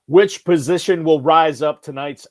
Which position will rise up tonight's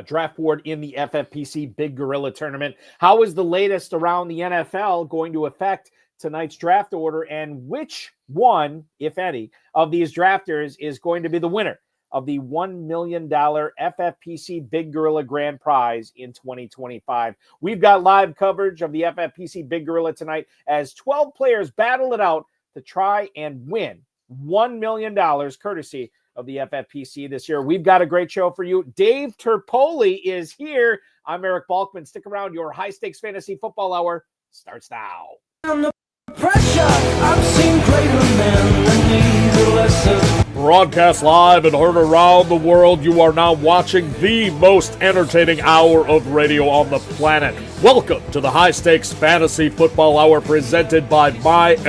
draft board in the FFPC Big Gorilla Tournament? How is the latest around the NFL going to affect tonight's draft order? And which one, if any, of these drafters is going to be the winner of the $1 million FFPC Big Gorilla Grand Prize in 2025? We've got live coverage of the FFPC Big Gorilla tonight as 12 players battle it out to try and win $1 million courtesy of the FFPC this year. We've got a great show for you. Dave Terpoilli is here. I'm Eric Balkman. Stick around. Your high-stakes fantasy football hour starts now. Under pressure, I've seen greater men than neither lesser. Broadcast live and heard around the world, you are now watching the most entertaining hour of radio on the planet. Welcome to the High Stakes Fantasy Football Hour presented by myffpc.com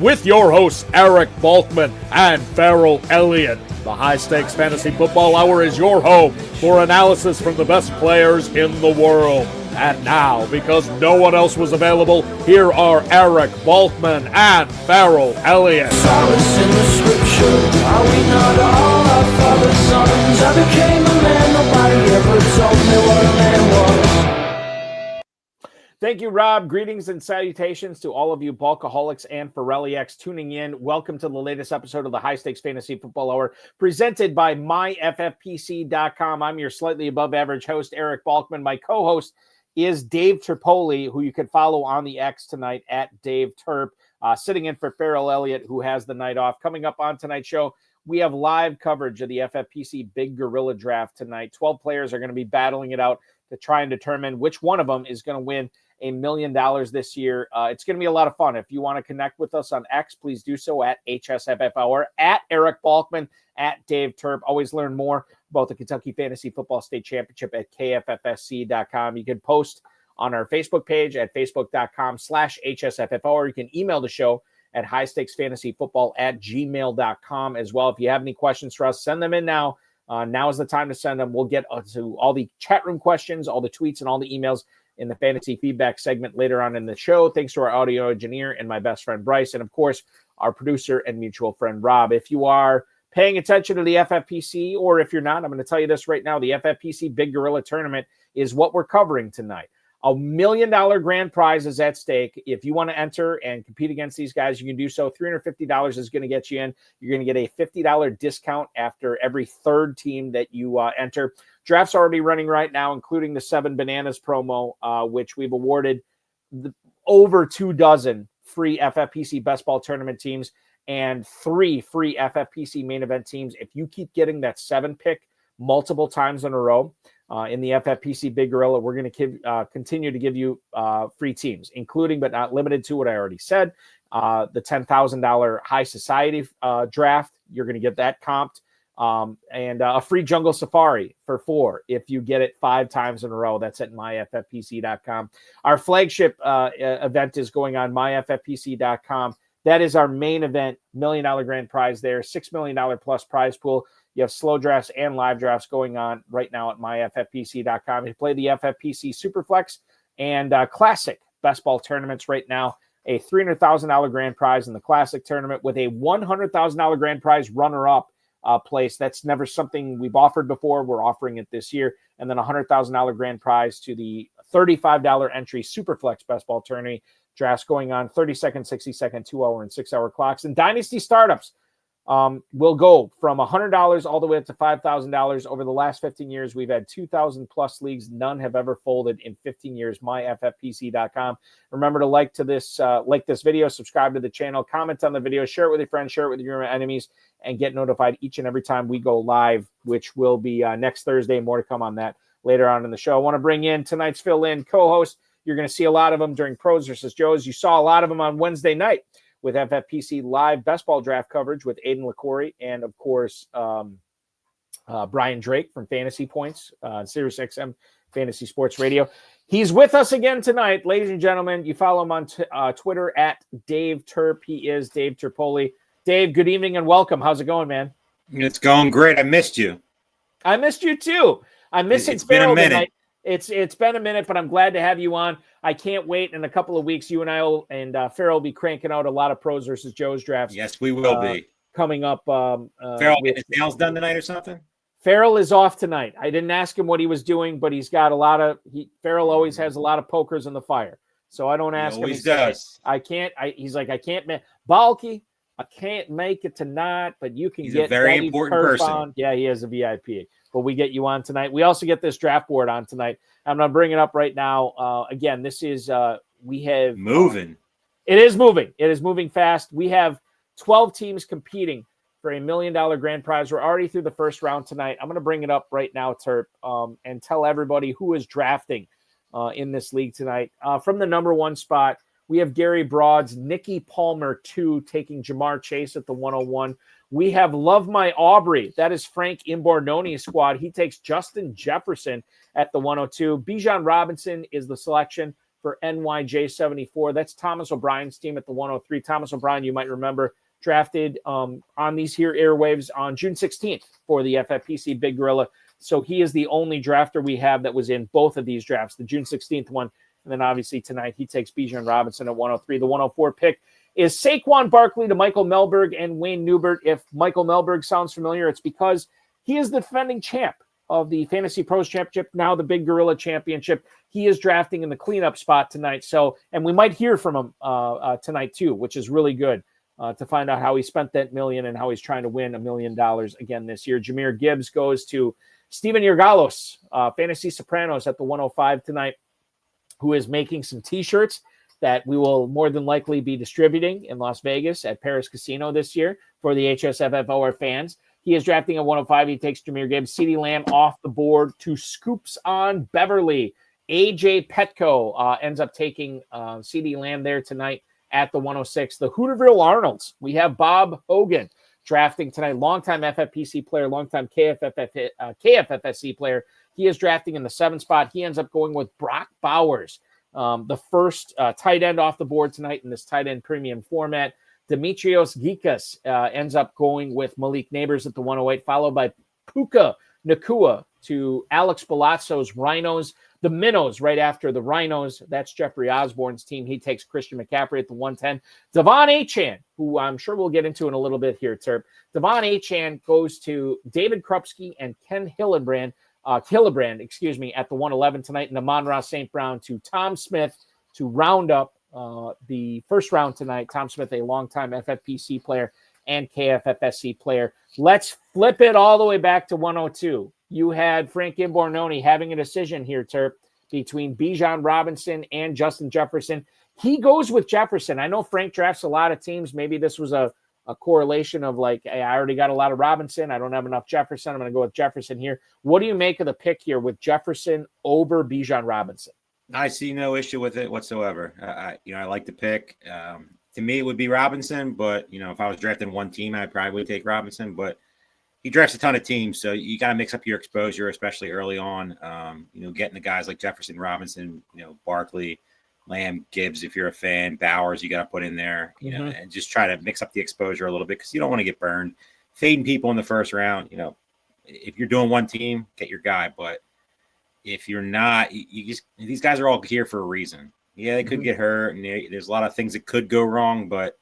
with your hosts Eric Balkman and Farrell Elliott. The High Stakes Fantasy Football Hour is your home for analysis from the best players in the world. And now, because no one else was available, here are Eric Balkman and Farrell Elliott. Solace in the scripture, are we not all our father's sons? I became a man, nobody ever told me what a man was. Thank you, Rob. Greetings and salutations to all of you Balkaholics and Farrelliacs tuning in. Welcome to the latest episode of the High Stakes Fantasy Football Hour presented by myffpc.com. I'm your slightly above average host, Eric Balkman. My co-host is Dave Terpoilli, who you can follow on the X tonight at Dave Terp, sitting in for Farrell Elliott, who has the night off. Coming up on tonight's show, we have live coverage of the FFPC Big Gorilla Draft tonight. 12 players are going to be battling it out to try and determine which one of them is going to win $1 million this year. It's going to be a lot of fun. If you want to connect with us on X, please do so at hsffhour, at Eric Balkman, at Dave Terp. Always learn more about the Kentucky Fantasy Football State Championship at kffsc.com. You can post on our Facebook page at facebook.com/hsffhour. You can email the show at highstakesfantasyfootball@gmail.com as well. If you have any questions for us, send them in now. Now is the time to send them. We'll get to all the chat room questions, all the tweets, and all the emails in the fantasy feedback segment later on in the show. Thanks to our audio engineer and my best friend Bryce, and of course, our producer and mutual friend Rob. If you are paying attention to the FFPC, or if you're not, I'm going to tell you this right now. The FFPC Big Gorilla Tournament is what we're covering tonight. $1 million grand prize is at stake. If you want to enter and compete against these guys, you can do so. $350 is going to get you in. You're going to get a $50 discount after every third team that you enter. Draft's already running right now, including the 7 Bananas promo, which we've awarded over 24 free FFPC Best Ball Tournament teams and 3 free FFPC main event teams. If you keep getting that 7 pick multiple times in a row in the FFPC Big Gorilla, we're going to continue to give you free teams, including but not limited to what I already said, the $10,000 High Society draft. You're going to get that comped. And a free jungle safari for 4 if you get it 5 times in a row. That's at myffpc.com. Our flagship event is going on myffpc.com. That is our main event, $1 million grand prize there, $6 million plus prize pool. You have slow drafts and live drafts going on right now at myffpc.com. You play the FFPC Superflex and Classic Best Ball tournaments right now. A $300,000 grand prize in the Classic tournament with a $100,000 grand prize runner-up place. That's never something we've offered before. We're offering it this year. And then a $100,000 grand prize to the $35 entry Superflex Best Ball tourney. Drafts going on 30-second, 60-second, 2-hour, and 6-hour clocks. And Dynasty Startups will go from $100 all the way up to $5,000. Over the last 15 years, we've had 2,000 plus leagues. None have ever folded in 15 years. myffpc.com. Remember to like this video, subscribe to the channel, comment on the video, share it with your friends, share it with your enemies, and get notified each and every time we go live, which will be next Thursday. More to come on that later on in the show. I want to bring in tonight's fill-in co-host. You're going to see a lot of them during Pros versus Joes. You saw a lot of them on Wednesday night with FFPC live best ball draft coverage with Aiden LaCourie and, of course, Brian Drake from Fantasy Points, Sirius XM Fantasy Sports Radio. He's with us again tonight, ladies and gentlemen. You follow him on Twitter at Dave Terp. He is Dave Terpoilli. Dave, good evening and welcome. How's it going, man? It's going great. I missed you. I missed you too. I'm missing It's been a minute. tonight. It's been a minute, but I'm glad to have you on. I can't wait. In a couple of weeks, you and I and Farrell will be cranking out a lot of Pros versus Joes drafts. Yes, we will be. coming up. Farrell getting his nails done tonight or something? Farrell is off tonight. I didn't ask him what he was doing, but he's got a lot of Farrell always has a lot of pokers in the fire. So I don't ask him. He always does. I can't. He's like, I can't. Balky, I can't make it tonight, but you can He's get a very Dave important Terp person. on. Yeah, he is a VIP. But we get you on tonight. We also get this draft board on tonight. I'm going to bring it up right now. Again, this is we have moving. It is moving. It is moving fast. We have 12 teams competing for $1 million grand prize. We're already through the first round tonight. I'm going to bring it up right now, Terp, and tell everybody who is drafting in this league tonight. From the number one spot, we have Gary Broad's Nikki Palmer 2 taking Jamar Chase at the 101. We have Love My Aubrey. That is Frank Imbornoni's squad. He takes Justin Jefferson at the 102. Bijan Robinson is the selection for NYJ74. That's Thomas O'Brien's team at the 103. Thomas O'Brien, you might remember, drafted on these here airwaves on June 16th for the FFPC Big Gorilla. So he is the only drafter we have that was in both of these drafts, the June 16th one. And then obviously tonight he takes Bijan Robinson at 103. The 104 pick is Saquon Barkley to Michael Melberg and Wayne Newbert. If Michael Melberg sounds familiar, it's because he is the defending champ of the Fantasy Pros Championship, now the Big Gorilla Championship. He is drafting in the cleanup spot tonight. So, and we might hear from him tonight too, which is really good. To find out how he spent that $1 million and how he's trying to win $1 million again this year. Jahmyr Gibbs goes to Steven Yergalos, Fantasy Sopranos at the 105 tonight, who is making some T-shirts that we will more than likely be distributing in Las Vegas at Paris Casino this year for the hsffhour fans. He is drafting at 105. He takes Jahmyr Gibbs. CeeDee Lamb off the board to Scoops on Beverly. AJ Petco ends up taking CeeDee Lamb there tonight at the 106. The Hooterville Arnolds. We have Bob Hogan drafting tonight. Longtime FFPC player, longtime KFFSC player. He is drafting in the 7th spot. He ends up going with Brock Bowers, the first tight end off the board tonight in this tight end premium format. Demetrios Gikas ends up going with Malik Neighbors at the 108, followed by Puka Nakua to Alex Palazzo's Rhinos. The Minnows right after the Rhinos. That's Jeffrey Osborne's team. He takes Christian McCaffrey at the 110. Devon Achane, who I'm sure we'll get into in a little bit here, Terp. Devon Achane goes to David Krupski and Ken Hillenbrand, at the 111 tonight. And Amon-Ra St. Brown to Tom Smith to round up the first round tonight. Tom Smith, a longtime FFPC player and KFFSC player. Let's flip it all the way back to 102. You had Frank Imbornoni having a decision here, Terp, between Bijan Robinson and Justin Jefferson. He goes with Jefferson. I know Frank drafts a lot of teams. Maybe this was a correlation of like, hey, I already got a lot of Robinson. I don't have enough Jefferson. I'm going to go with Jefferson here. What do you make of the pick here with Jefferson over Bijan Robinson? I see no issue with it whatsoever. I like the pick. To me, it would be Robinson, but if I was drafting one team, I probably would take Robinson. But he drafts a ton of teams, so you got to mix up your exposure, especially early on. Getting the guys like Jefferson, Robinson, Barkley, Lamb, Gibbs, if you're a fan, Bowers, you got to put in there, and just try to mix up the exposure a little bit because you don't want to get burned. Fading people in the first round, if you're doing one team, get your guy. But if you're not, these guys are all here for a reason. Yeah, they could get hurt, and there's a lot of things that could go wrong, but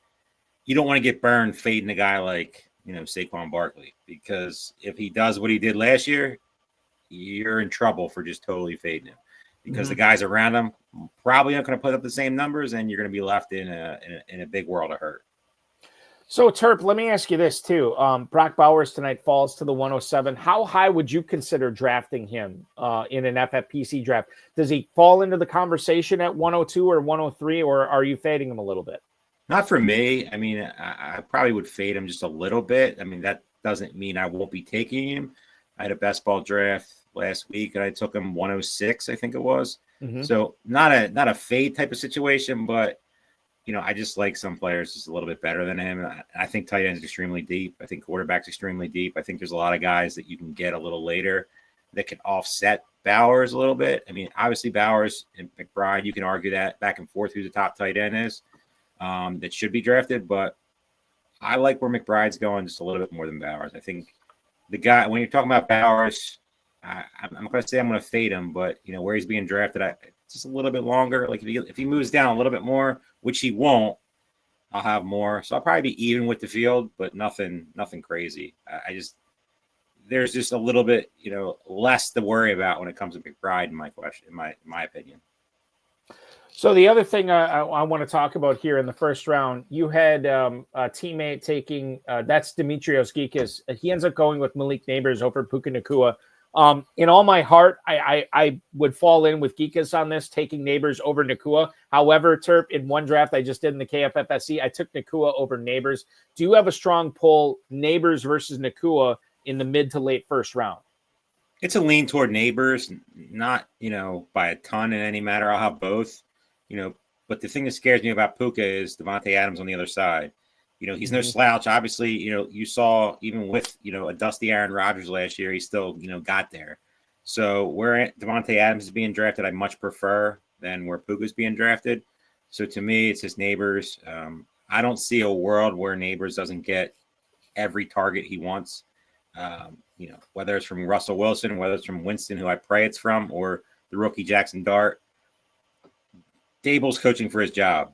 you don't want to get burned fading a guy like Saquon Barkley, because if he does what he did last year, you're in trouble for just totally fading him because the guys around him probably aren't going to put up the same numbers, and you're going to be left in a big world of hurt. So, Terp, let me ask you this too. Brock Bowers tonight falls to the 107. How high would you consider drafting him in an FFPC draft? Does he fall into the conversation at 102 or 103, or are you fading him a little bit? Not for me. I mean, I probably would fade him just a little bit. I mean, that doesn't mean I won't be taking him. I had a best ball draft last week, and I took him 106, I think it was. So not a fade type of situation, but I just like some players just a little bit better than him. I think tight end is extremely deep. I think quarterback's extremely deep. I think there's a lot of guys that you can get a little later that can offset Bowers a little bit. I mean, obviously Bowers and McBride, you can argue that back and forth who the top tight end is. That should be drafted, but I like where McBride's going just a little bit more than Bowers. I think the guy, when you're talking about Bowers, I'm not going to say I'm going to fade him, but where he's being drafted, just a little bit longer. Like if he moves down a little bit more, which he won't, I'll have more. So I'll probably be even with the field, but nothing crazy. There's just a little bit, less to worry about when it comes to McBride, in my opinion. So the other thing I want to talk about here in the first round, you had a teammate taking that's Dimitrios Geekas. He ends up going with Malik Neighbors over Puka Nacua. In all my heart, I would fall in with Geekas on this, taking Neighbors over Nacua. However, Terp, in one draft I just did in the KFFSC, I took Nacua over Neighbors. Do you have a strong pull, Neighbors versus Nacua, in the mid to late first round? It's a lean toward Neighbors, not, by a ton in any matter. I'll have both. But the thing that scares me about Puka is Devontae Adams on the other side. He's no slouch. Obviously, you saw even with, a dusty Aaron Rodgers last year, he still, got there. So where Devontae Adams is being drafted, I much prefer than where Puka's being drafted. So to me, it's just Neighbors. I don't see a world where Neighbors doesn't get every target he wants. Whether it's from Russell Wilson, whether it's from Winston, who I pray it's from, or the rookie Jackson Dart. Dable's coaching for his job,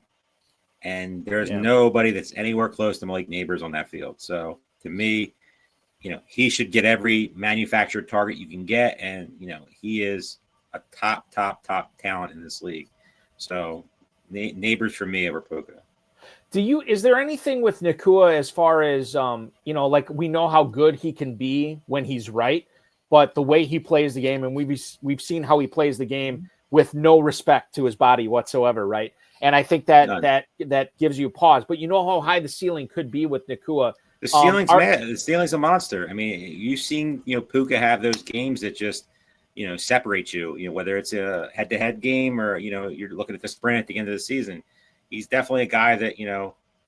and there's nobody that's anywhere close to Malik Neighbors on that field. So to me, he should get every manufactured target you can get, and he is a top talent in this league. So Neighbors for me over Puka. Is there anything with Nacua as far as like we know how good he can be when he's right, but the way he plays the game, and we've seen how he plays the game with no respect to his body whatsoever, right? And I think that gives you a pause. But you know how high the ceiling could be with Nacua. The ceiling's mad. The ceiling's a monster. I mean, you've seen Puka have those games that just separate you. Whether it's a head-to-head game or you're looking at the sprint at the end of the season. He's definitely a guy that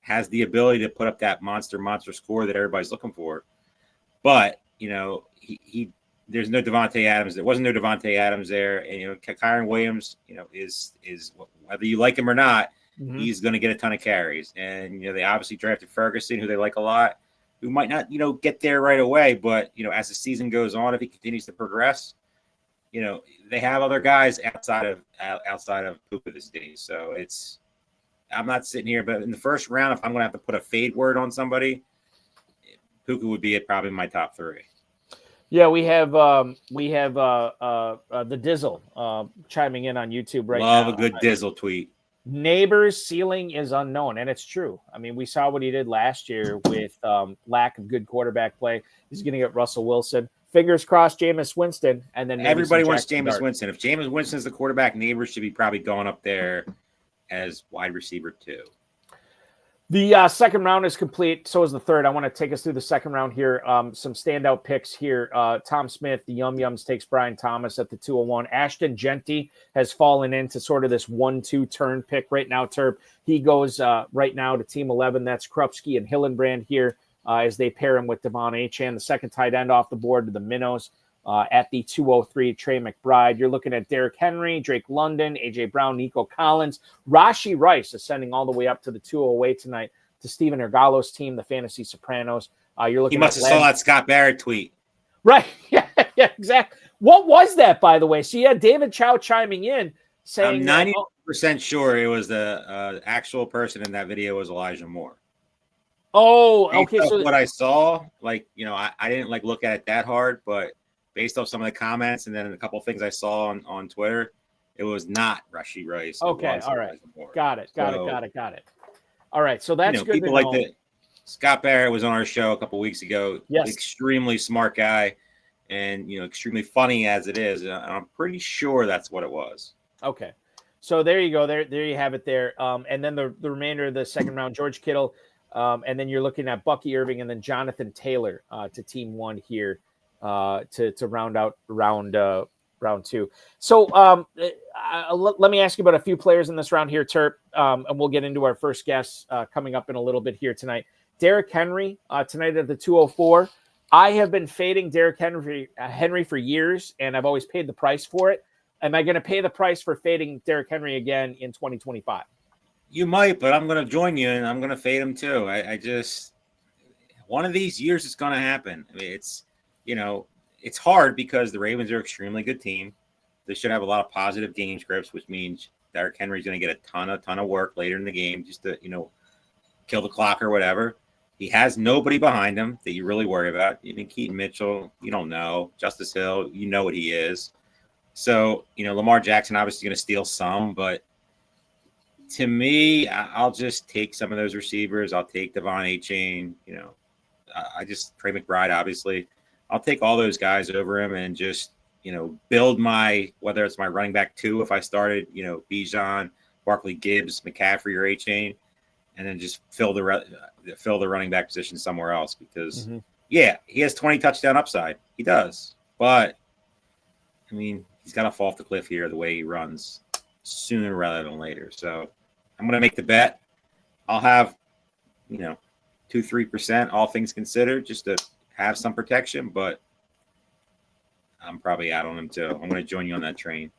has the ability to put up that monster score that everybody's looking for. But he there's no Devontae Adams. There wasn't no Devontae Adams there. And, Kyron Williams, is whether you like him or not, he's going to get a ton of carries. And, they obviously drafted Ferguson, who they like a lot, who might not, get there right away. But, as the season goes on, if he continues to progress, they have other guys outside of Puka this day. So I'm not sitting here, but in the first round, if I'm going to have to put a fade word on somebody, Puka would be probably my top three. Yeah, we have the Dizzle chiming in on YouTube right now. Love a good Dizzle tweet. Neighbors' ceiling is unknown, and it's true. I mean, we saw what he did last year with lack of good quarterback play. He's going to get Russell Wilson. Fingers crossed, Jameis Winston, and then everybody wants Jameis Winston. If Jameis Winston's the quarterback, Neighbors should be probably going up there as wide receiver 2. The second round is complete. So is the third. I want to take us through the second round here. Some standout picks here. Tom Smith, the Yum Yums, takes Brian Thomas at the 201. Ashton Genty has fallen into sort of this 1-2 turn pick right now, Terp. He goes right now to Team 11. That's Krupski and Hillenbrand here as they pair him with Devon Achane, the second tight end off the board to the Minnows. At the 203, Trey McBride. You're looking at Derrick Henry, Drake London, A.J. Brown, Nico Collins, Rashee Rice ascending all the way up to the 208 tonight to Steven Ergalo's team, the Fantasy Sopranos. You're looking. He must have saw that Scott Barrett tweet. Right. Yeah, exactly. What was that, by the way? So you had David Chow chiming in saying I'm 90% sure it was the actual person in that video was Elijah Moore. Oh, okay. So what I saw, I didn't look at it that hard, but based off some of the comments and then a couple of things I saw on Twitter, it was not Rashee Rice. Okay, all right. Got it. All right, so that's good. People like that. Scott Barrett was on our show a couple of weeks ago. Yes. Extremely smart guy and, extremely funny as it is. And I'm pretty sure that's what it was. Okay. So there you go. There you have it there. And then the remainder of the second round, George Kittle. And then you're looking at Bucky Irving and then Jonathan Taylor to Team 1 here. To round out round 2. So let me ask you about a few players in this round here, Terp, and we'll get into our first guest coming up in a little bit here tonight. Derrick Henry tonight at the 204. I have been fading Derrick Henry for years, and I've always paid the price for it. Am I going to pay the price for fading Derrick Henry again in 2025? You might, but I'm going to join you, and I'm going to fade him too. I just one of these years it's going to happen. I mean, it's hard because the Ravens are an extremely good team. They should have a lot of positive game scripts, which means Derrick Henry's going to get a ton of work later in the game just to, kill the clock or whatever. He has nobody behind him that you really worry about. Even Keaton Mitchell, you don't know. Justice Hill, you know what he is. So, Lamar Jackson obviously going to steal some, but to me, I'll just take some of those receivers. I'll take Devon A-Chain, I just Trey McBride, obviously. I'll take all those guys over him and just, build whether it's my running back 2, if I started, Bijan, Barkley, Gibbs, McCaffrey, or A-Chain, and then just fill the running back position somewhere else because, he has 20 touchdown upside. He does. But, he's got to fall off the cliff here the way he runs sooner rather than later. So I'm going to make the bet. I'll have, 2-3%, all things considered, just to have some protection. But I'm probably out on him too. I'm going to join you on that train.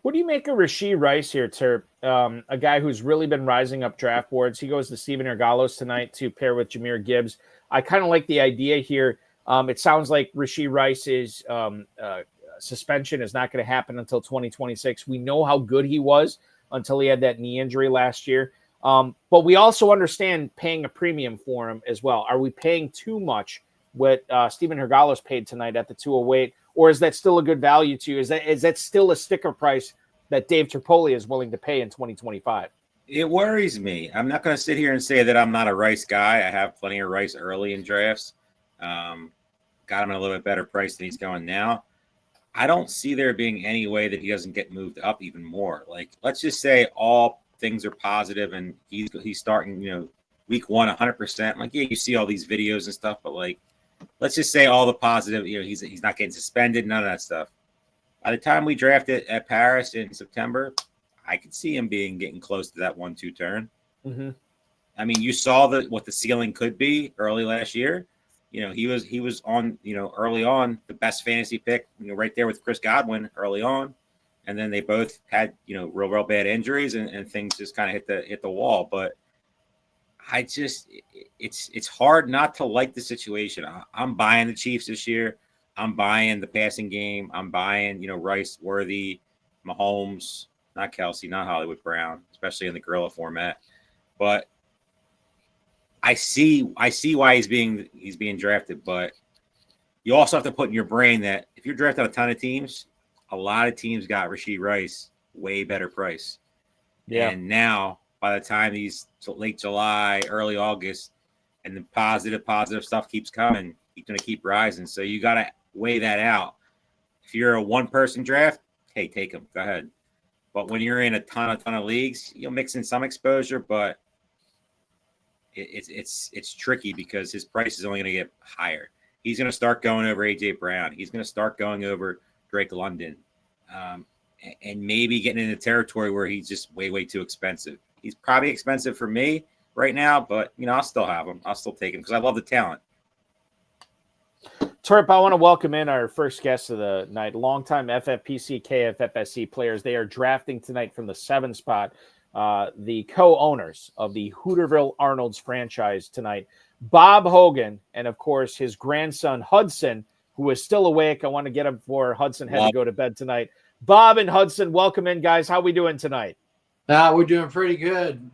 What do you make of Rashee Rice here, Terp? A guy who's really been rising up draft boards. He goes to Steven Ergalos tonight to pair with Jahmyr Gibbs. I kind of like the idea here. It sounds like Rashee Rice's suspension is not going to happen until 2026. We know how good he was until he had that knee injury last year. But we also understand paying a premium for him as well. Are we paying too much what Steven Ergalos paid tonight at the 208? Or is that still a good value to you? Is that still a sticker price that Dave Terpoilli is willing to pay in 2025? It worries me. I'm not going to sit here and say that I'm not a Rice guy. I have plenty of Rice early in drafts. Got him at a little bit better price than he's going now. I don't see there being any way that he doesn't get moved up even more. Like, let's just say all things are positive and he's starting, week 1, 100%. Like, yeah, you see all these videos and stuff, but like, let's just say all the positive, he's not getting suspended, none of that stuff. By the time we draft it at Paris in September, I could see him getting close to that 1-2 turn. You saw what the ceiling could be early last year. He was on, early on the best fantasy pick, right there with Chris Godwin early on. And then they both had, real bad injuries and things just kind of hit the wall. But it's hard not to like the situation. I'm buying the Chiefs this year. I'm buying the passing game. I'm buying, Rice, Worthy, Mahomes, not Kelsey, not Hollywood Brown, especially in the gorilla format. But I see why he's being drafted. But you also have to put in your brain that if you're drafting a ton of teams, a lot of teams got Rashee Rice way better price. Yeah. And now, by the time he's late July, early August, and the positive stuff keeps coming, he's going to keep rising. So you got to weigh that out. If you're a one-person draft, hey, take him. Go ahead. But when you're in a ton of leagues, you'll mix in some exposure, but it's tricky because his price is only going to get higher. He's going to start going over A.J. Brown. He's going to start going over Drake London, and maybe getting into territory where he's just way too expensive. He's probably expensive for me right now, but I'll still have him. I'll still take him because I love the talent. Terp, I want to welcome in our first guest of the night, longtime FFPC, KFFSC players. They are drafting tonight from the 7 spot. The co-owners of the Hooterville Arnold's franchise tonight, Bob Hogan, and of course his grandson Hudson, who is still awake. I want to get him before Hudson had to go to bed tonight. Bob and Hudson, welcome in, guys. How we doing tonight? We're doing pretty good.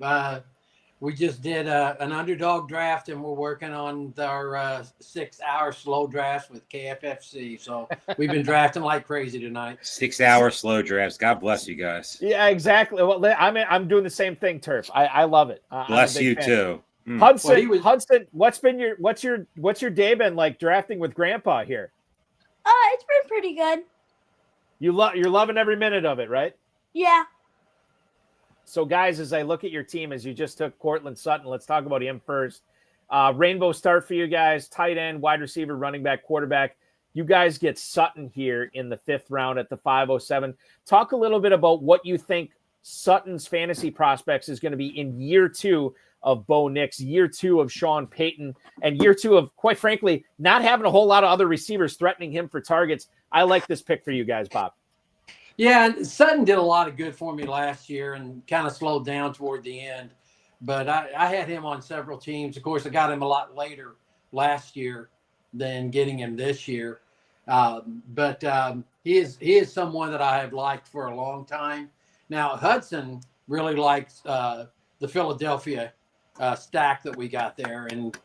We just did an underdog draft, and we're working on our 6-hour slow drafts with KFFC. So we've been drafting like crazy tonight. 6-hour slow drafts. God bless you guys. Yeah, exactly. Well, I'm doing the same thing, Turf. I love it. Bless you fan. Too. Hudson, Hudson, what's your day been like drafting with Grandpa here? It's been pretty good. You're loving every minute of it, right? Yeah. So, guys, as I look at your team, as you just took Cortland Sutton, let's talk about him first. Rainbow start for you guys, tight end, wide receiver, running back, quarterback. You guys get Sutton here in the 5th round at the 507. Talk a little bit about what you think Sutton's fantasy prospects is going to be in year 2 of Bo Nix, year 2 of Sean Payton, and year 2 of, quite frankly, not having a whole lot of other receivers threatening him for targets. I like this pick for you guys, Bob. Yeah, Sutton did a lot of good for me last year and kind of slowed down toward the end. But I had him on several teams. Of course, I got him a lot later last year than getting him this year. But he is someone that I have liked for a long time. Now, Hudson really likes the Philadelphia stack that we got there. And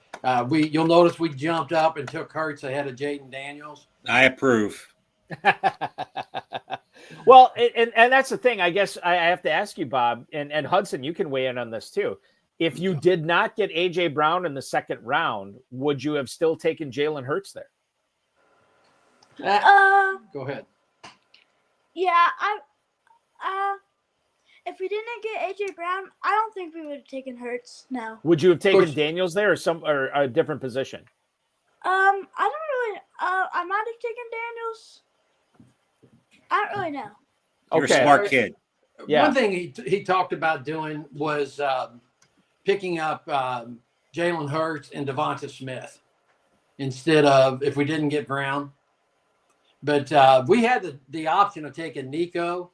you'll notice we jumped up and took Hurts ahead of Jaden Daniels. I approve. Well, and that's the thing. I guess I have to ask you, Bob, and Hudson, you can weigh in on this too. If you did not get A.J. Brown in the second round, would you have still taken Jalen Hurts there? Go ahead. Yeah, if we didn't get AJ Brown, I don't think we would have taken Hurts. No. Would you have taken Daniels there, or a different position? I don't really. I might have taken Daniels. I don't really know. You're a smart kid. Yeah. One thing he talked about doing was picking up Jalen Hurts and Devonta Smith instead of if we didn't get Brown. But we had the option of taking Nico,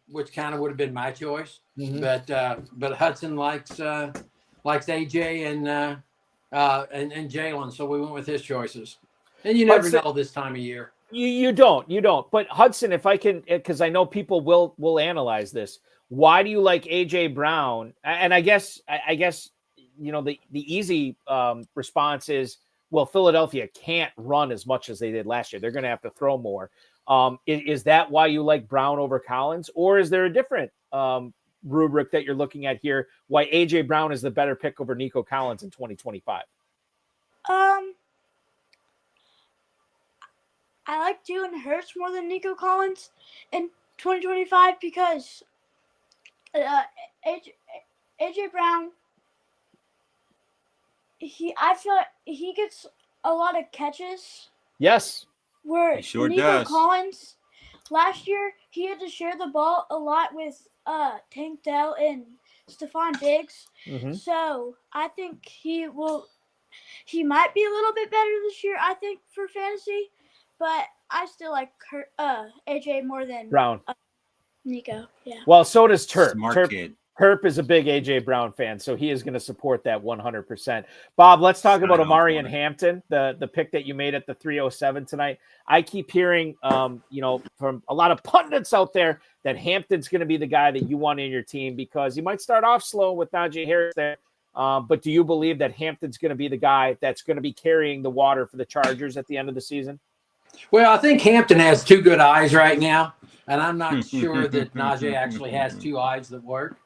which kind of would have been my choice. Mm-hmm. But Hudson likes AJ and Jalen, so we went with his choices. And you never know this time of year. You don't. But Hudson, if I can, because I know people will analyze this. Why do you like AJ Brown? And I guess the easy response is, well, Philadelphia can't run as much as they did last year. They're going to have to throw more. Is that why you like Brown over Collins, or is there a different rubric that you're looking at here? Why AJ Brown is the better pick over Nico Collins in 2025? I like Jalen Hurts more than Nico Collins in 2025 because AJ Brown, I feel like he gets a lot of catches. Yes. He sure Nico does. Collins, last year, he had to share the ball a lot with Tank Dell and Stephon Diggs. Mm-hmm. So I think he might be a little bit better this year, I think, for fantasy. But I still like AJ more than Brown. Nico. Yeah. Well, so does Terp. Smart kid. Terp is a big AJ Brown fan, so he is going to support that 100%. Bob, let's talk about Amari and Hampton, the pick that you made at the 307 tonight. I keep hearing, from a lot of pundits out there that Hampton's going to be the guy that you want in your team because he might start off slow with Najee Harris there. But do you believe that Hampton's going to be the guy that's going to be carrying the water for the Chargers at the end of the season? Well, I think Hampton has two good eyes right now, and I'm not sure that Najee actually has two eyes that work.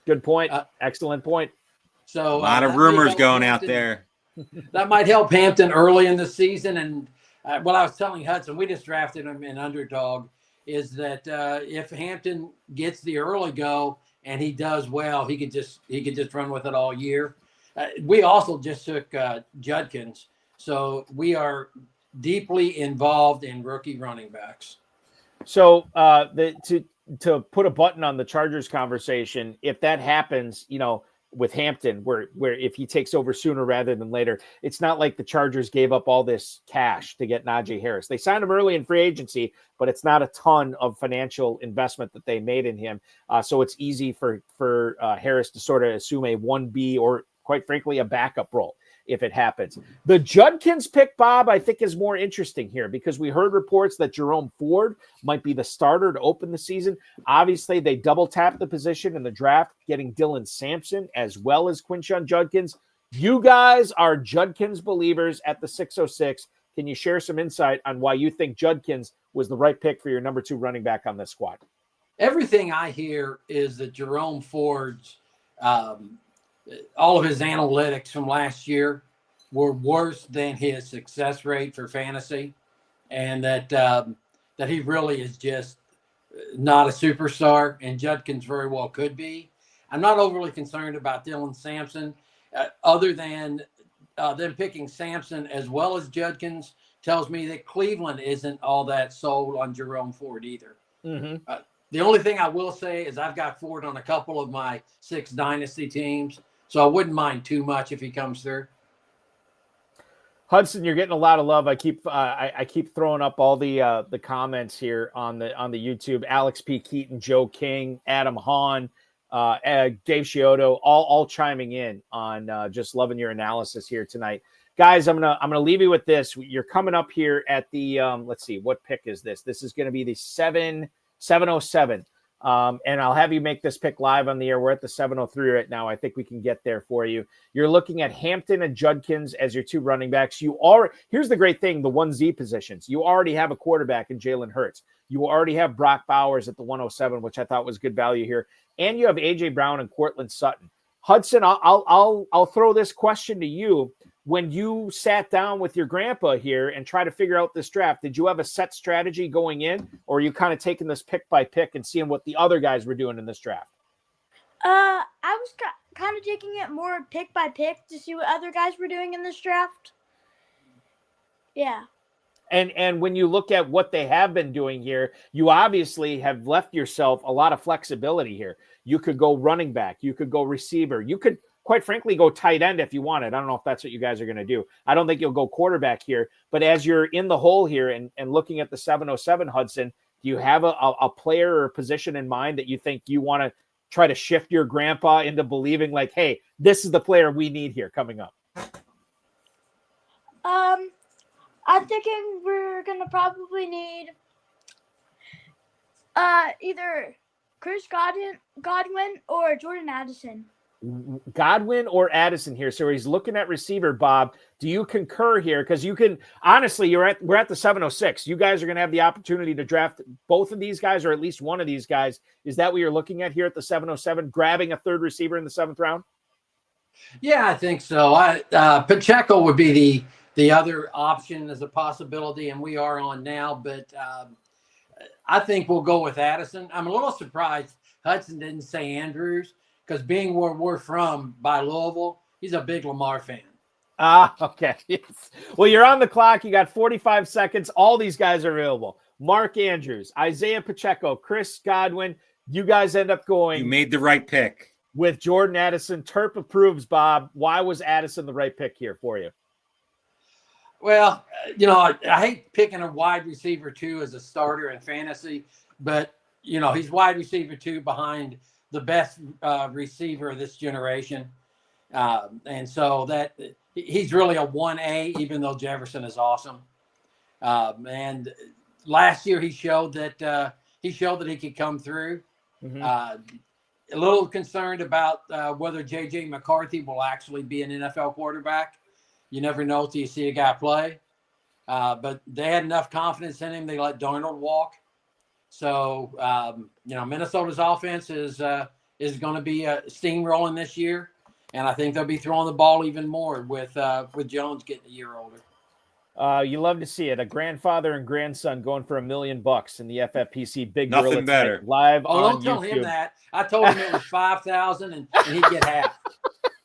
Good point. Excellent point. So a lot of rumors going out there. That might help Hampton early in the season. And what I was telling Hudson, we just drafted him in underdog, is that if Hampton gets the early go and he does well, he could just run with it all year. We also just took Judkins, so we are deeply involved in rookie running backs. So to put a button on the Chargers conversation, if that happens, with Hampton, where if he takes over sooner rather than later, it's not like the Chargers gave up all this cash to get Najee Harris. They signed him early in free agency, but it's not a ton of financial investment that they made in him. So it's easy for Harris to sort of assume a 1B or, quite frankly, a backup role if it happens. The Judkins pick, Bob, I think is more interesting here because we heard reports that Jerome Ford might be the starter to open the season. Obviously, they double tapped the position in the draft, getting Dylan Sampson as well as Quinshon Judkins. You guys are Judkins believers at the 606. Can you share some insight on why you think Judkins was the right pick for your number 2 running back on this squad? Everything I hear is that Jerome Ford's all of his analytics from last year were worse than his success rate for fantasy, and that he really is just not a superstar, and Judkins very well could be. I'm not overly concerned about Dylan Sampson, other than them picking Sampson as well as Judkins tells me that Cleveland isn't all that sold on Jerome Ford either. Mm-hmm. The only thing I will say is I've got Ford on a couple of my 6 dynasty teams, so I wouldn't mind too much if he comes through. Hudson, you're getting a lot of love. I keep throwing up all the comments here on the YouTube. Alex P. Keaton, Joe King, Adam Hahn, Dave Chiodo, all chiming in on just loving your analysis here tonight, guys. I'm gonna leave you with this. You're coming up here at the let's see, what pick is this? This is going to be the 707. And I'll have you make this pick live on the air. We're at the 7:03 right now. I think we can get there for you. You're looking at Hampton and Judkins as your two running backs. Here's the great thing, the 1Z positions. You already have a quarterback in Jalen Hurts. You already have Brock Bowers at the 107, which I thought was good value here. And you have A.J. Brown and Cortland Sutton. Hudson, I'll throw this question to you. When you sat down with your grandpa here and try to figure out this draft, did you have a set strategy going in, or are you kind of taking this pick by pick and seeing what the other guys were doing in this draft? I was kind of taking it more pick by pick to see what other guys were doing in this draft. Yeah. And when you look at what they have been doing here, you obviously have left yourself a lot of flexibility here. You could go running back. You could go receiver. You could, quite frankly, go tight end if you wanted. I don't know if that's what you guys are going to do. I don't think you'll go quarterback here. But as you're in the hole here and looking at the 707, Hudson, do you have a player or a position in mind that you think you want to try to shift your grandpa into believing like, hey, this is the player we need here coming up? I'm thinking we're going to probably need either Chris Godwin or Jordan Addison. Godwin or Addison here. So he's looking at receiver, Bob. Do you concur here? Because you can, honestly, we're at the 706. You guys are going to have the opportunity to draft both of these guys or at least one of these guys. Is that what you're looking at here at the 707, grabbing a third receiver in the 7th round? Yeah, I think so. Pacheco would be the other option as a possibility, and we are on now. But I think we'll go with Addison. I'm a little surprised Hudson didn't say Andrews, because being where we're from by Louisville, he's a big Lamar fan. Okay. Yes. Well, you're on the clock. You got 45 seconds. All these guys are available. Mark Andrews, Isaiah Pacheco, Chris Godwin. You guys end up going. You made the right pick. With Jordan Addison. Terp approves, Bob. Why was Addison the right pick here for you? Well, I hate picking a wide receiver 2 as a starter in fantasy, but, he's wide receiver 2 behind the best receiver of this generation. And so that he's really a 1A, even though Jefferson is awesome. And last year he showed that he could come through. Mm-hmm. A little concerned about whether J.J. McCarthy will actually be an NFL quarterback. You never know till you see a guy play. But they had enough confidence in him. They let Darnold walk. So, Minnesota's offense is going to be steamrolling this year. And I think they'll be throwing the ball even more with Jones getting a year older. You love to see it. A grandfather and grandson going for $1 million in the FFPC Big Nothing Gorilla better. Live on Don't tell YouTube. him that. I told him it was 5,000 and he'd get half.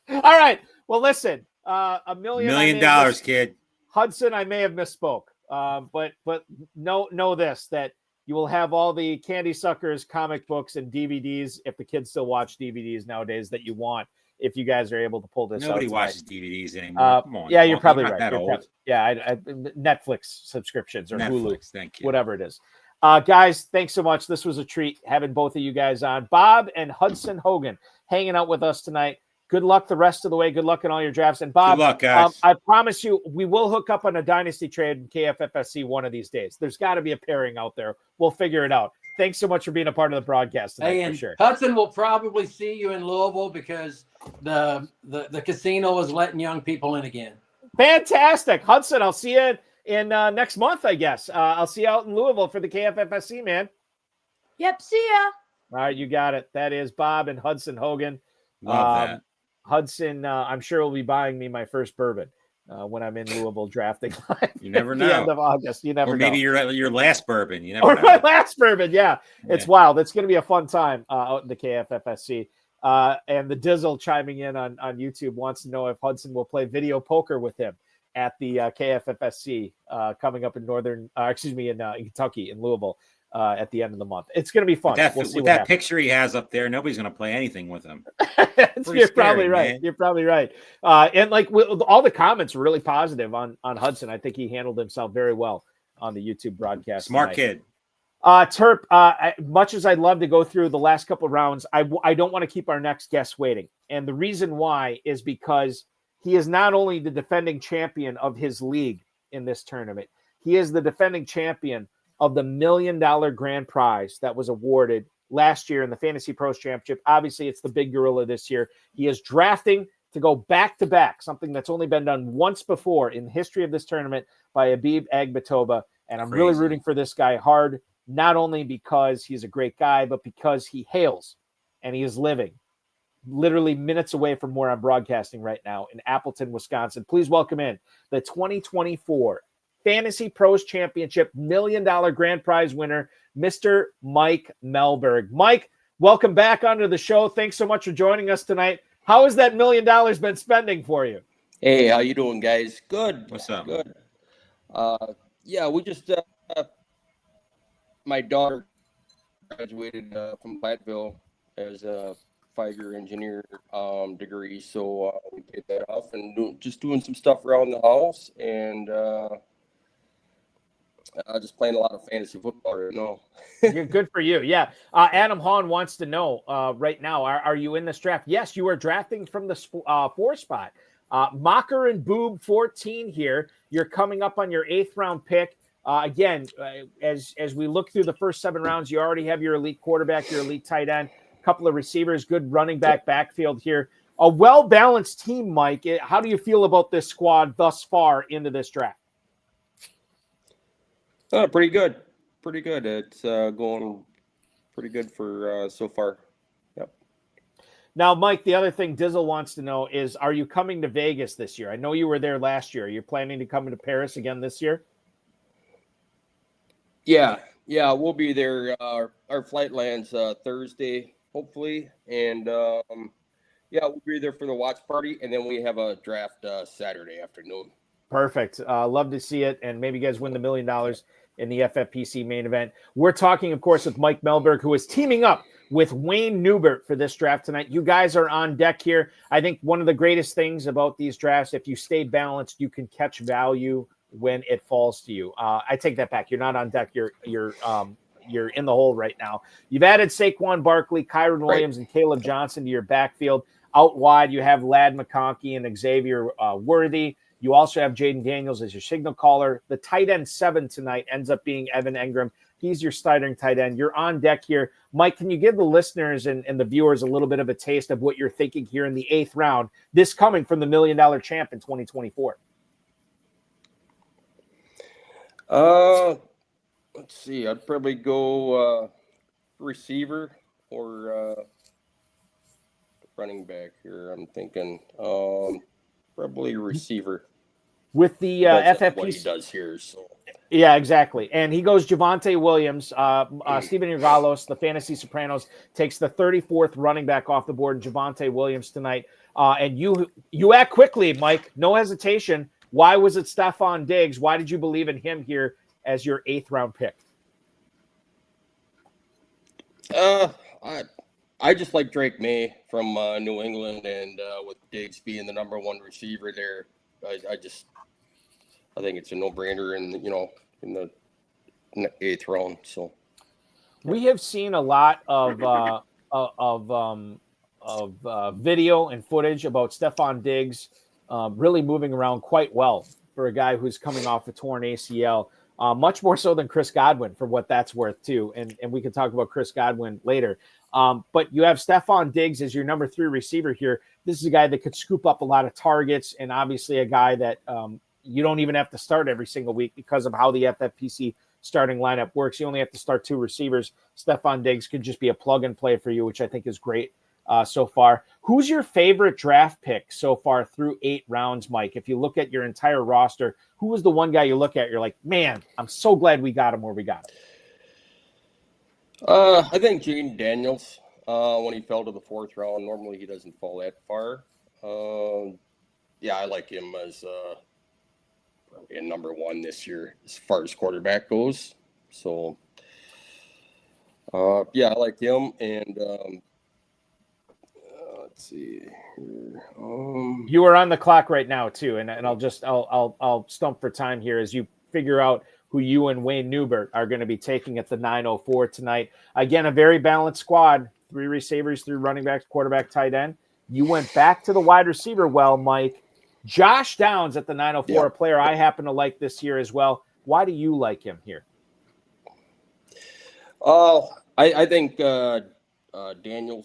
All right. Well, listen, $1 million, kid. Hudson, I may have misspoke, but know this, that you will have all the Candy Suckers, comic books, and DVDs, if the kids still watch DVDs nowadays, that you want, if you guys are able to pull this Nobody out watches DVDs anymore. Come on. Yeah, you're probably right. That old. Netflix subscriptions or Hulu, thank you. whatever it is. Guys, thanks so much. This was a treat having both of you guys on. Bob and Hudson Hogan hanging out with us tonight. Good luck the rest of the way. Good luck in all your drafts. And Bob, good luck, guys. I promise you, we will hook up on a dynasty trade in KFFSC one of these days. There's got to be a pairing out there. We'll figure it out. Thanks so much for being a part of the broadcast tonight, for sure. Hudson will probably see you in Louisville because the casino is letting young people in again. Fantastic. Hudson, I'll see you in next month, I guess. I'll see you out in Louisville for the KFFSC, man. Yep, see ya. All right, you got it. That is Bob and Hudson Hogan. Love that. Hudson, I'm sure will be buying me my first bourbon when I'm in Louisville drafting live. You never know. At the end of August. You never know. Or maybe your last bourbon. You never know. My last bourbon, yeah. It's wild. It's going to be a fun time out in the KFFSC. And the Dizzle chiming in on YouTube wants to know if Hudson will play video poker with him at the KFFSC coming up in in Kentucky, in Louisville. At the end of the month. It's going to be fun. With that picture he has up there, nobody's going to play anything with him. You're probably right. Man. You're probably right. And all the comments were really positive on Hudson. I think he handled himself very well on the YouTube broadcast. Smart tonight. kid. Terp, much as I'd love to go through the last couple of rounds, I don't want to keep our next guest waiting. And the reason why is because he is not only the defending champion of his league in this tournament, he is the defending champion of the $1 million grand prize that was awarded last year in the Fantasy Pros Championship. Obviously, it's the big gorilla this year. He is drafting to go back-to-back, something that's only been done once before in the history of this tournament by Abib Agbatoba. And I'm really rooting for this guy hard, not only because he's a great guy, but because he hails and he is living literally minutes away from where I'm broadcasting right now in Appleton, Wisconsin. Please welcome in the 2024 Fantasy Pros Championship $1 million grand prize winner, Mr. Mike Melberg. Mike, welcome back onto the show. Thanks so much for joining us tonight. How has that $1 million been spending for you? Hey, how you doing, guys? Good. What's up? Good. Yeah, we just my daughter graduated from Platteville as a 5-year engineer degree, so we paid that off and just doing some stuff around the house and just playing a lot of fantasy football right now. You're good for you. Yeah. Adam Hahn wants to know right now, are you in this draft? Yes, you are drafting from the 4 spot. Mocker and Boob 14 here. You're coming up on your 8th round pick. Again, as we look through the first 7 rounds, you already have your elite quarterback, your elite tight end, a couple of receivers, good running backfield here. A well-balanced team, Mike. How do you feel about this squad thus far into this draft? Pretty good. Pretty good. It's going pretty good for so far. Yep. Now, Mike, the other thing Dizzle wants to know is, are you coming to Vegas this year? I know you were there last year. You're planning to come to Paris again this year? Yeah, we'll be there. Our flight lands Thursday, hopefully, and yeah, we'll be there for the watch party, and then we have a draft Saturday afternoon. Perfect. Love to see it, and maybe you guys win the $1 million in the FFPC main event. We're talking, of course, with Mike Melberg, who is teaming up with Wayne Newbert for this draft tonight. You guys are on deck here. I think one of the greatest things about these drafts, if you stay balanced, you can catch value when it falls to you. I take that back. You're not on deck. You're in the hole right now. You've added Saquon Barkley, Kyron Williams, and Caleb Johnson to your backfield. Out wide, you have Ladd McConkey and Xavier Worthy. You also have Jaden Daniels as your signal caller. The tight end 7 tonight ends up being Evan Engram. He's your starting tight end. You're on deck here. Mike, can you give the listeners and the viewers a little bit of a taste of what you're thinking here in the 8th round, this coming from the $1 million champ in 2024? Let's see. I'd probably go receiver or running back here. I'm thinking probably receiver. With the FFPC, what he does here. So. Yeah, exactly. And he goes Javonte Williams. Steven Urgalos, the Fantasy Sopranos, takes the 34th running back off the board, Javonte Williams tonight. And you act quickly, Mike. No hesitation. Why was it Stephon Diggs? Why did you believe in him here as your 8th round pick? I just like Drake May from New England, and with Diggs being the number 1 receiver there, I think it's a no-brainer in the 8th round. So we have seen a lot of video and footage about Stephon Diggs really moving around quite well for a guy who's coming off a torn ACL, much more so than Chris Godwin, for what that's worth too. And we can talk about Chris Godwin later. But you have Stephon Diggs as your number 3 receiver here. This is a guy that could scoop up a lot of targets, and obviously a guy that you don't even have to start every single week because of how the FFPC starting lineup works. You only have to start 2 receivers. Stephon Diggs could just be a plug and play for you, which I think is great so far. Who's your favorite draft pick so far through 8 rounds, Mike? If you look at your entire roster, who was the one guy you look at, you're like, man, I'm so glad we got him where we got him? I think Jaden Daniels, when he fell to the 4th round, normally he doesn't fall that far. Yeah, I like him as probably a number 1 this year as far as quarterback goes. So, yeah, I like him. And let's see here. You are on the clock right now too, and I'll stump for time here as you figure out who you and Wayne Newbert are going to be taking at the 9:04 tonight. Again, a very balanced squad: 3 receivers, 3 running backs, quarterback, tight end. You went back to the wide receiver well, Mike. Josh Downs at the 9:04, a player I happen to like this year as well. Why do you like him here? Oh, I think Daniel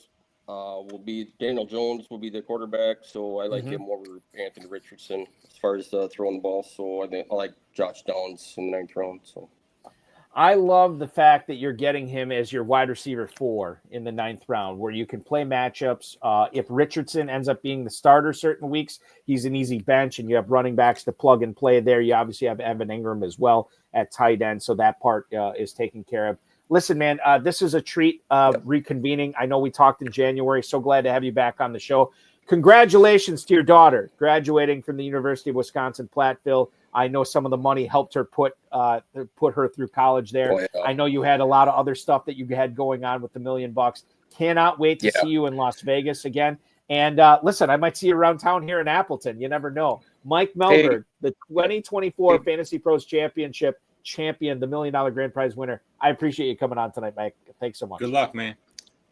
Jones will be the quarterback, so I like him over Anthony Richardson as far as throwing the ball. So I think I like Josh Downs in the 9th round. So I love the fact that you're getting him as your wide receiver 4 in the 9th round, where you can play matchups. If Richardson ends up being the starter certain weeks, he's an easy bench, and you have running backs to plug and play there. You obviously have Evan Ingram as well at tight end, so that part is taken care of. Listen, man, this is a treat reconvening. I know we talked in January. So glad to have you back on the show. Congratulations to your daughter graduating from the University of Wisconsin-Platteville. I know some of the money helped her put her through college there. Oh, yeah. I know you had a lot of other stuff that you had going on with the $1 million. Cannot wait to see you in Las Vegas again. And listen, I might see you around town here in Appleton. You never know. Mike Melberg, the 2024 Fantasy Pros Championship champion, the $1 million grand prize winner. I appreciate you coming on tonight, Mike. Thanks so much. Good luck, man.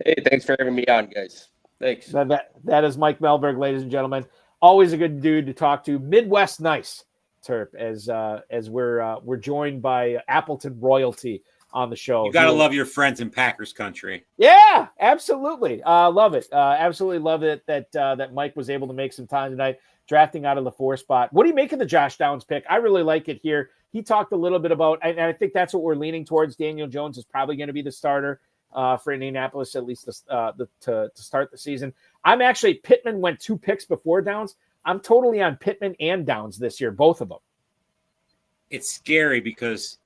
Hey, thanks for having me on, guys. Thanks. That is Mike Melberg, ladies and gentlemen. Always a good dude to talk to. Midwest nice, Terp, as we're joined by Appleton royalty on the show. You gotta love your friends in Packers country. Yeah, absolutely. Love it. Absolutely love it that Mike was able to make some time tonight, drafting out of the 4 spot. What do you make of the Josh Downs pick? I really like it here. He talked a little bit about, and I think that's what we're leaning towards. Daniel Jones is probably going to be the starter for Indianapolis, at least to start the season. Pittman went 2 picks before Downs. I'm totally on Pittman and Downs this year, both of them. It's scary because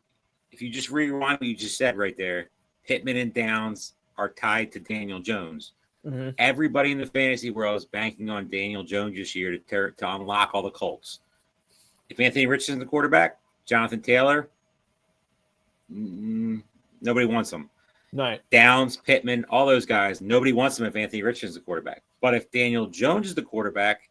if you just rewind what you just said right there, Pittman and Downs are tied to Daniel Jones. Mm-hmm. Everybody in the fantasy world is banking on Daniel Jones this year to unlock all the Colts. If Anthony Richardson's the quarterback, Jonathan Taylor, nobody wants him. Right. Downs, Pittman, all those guys, nobody wants them if Anthony Richardson's the quarterback. But if Daniel Jones is the quarterback,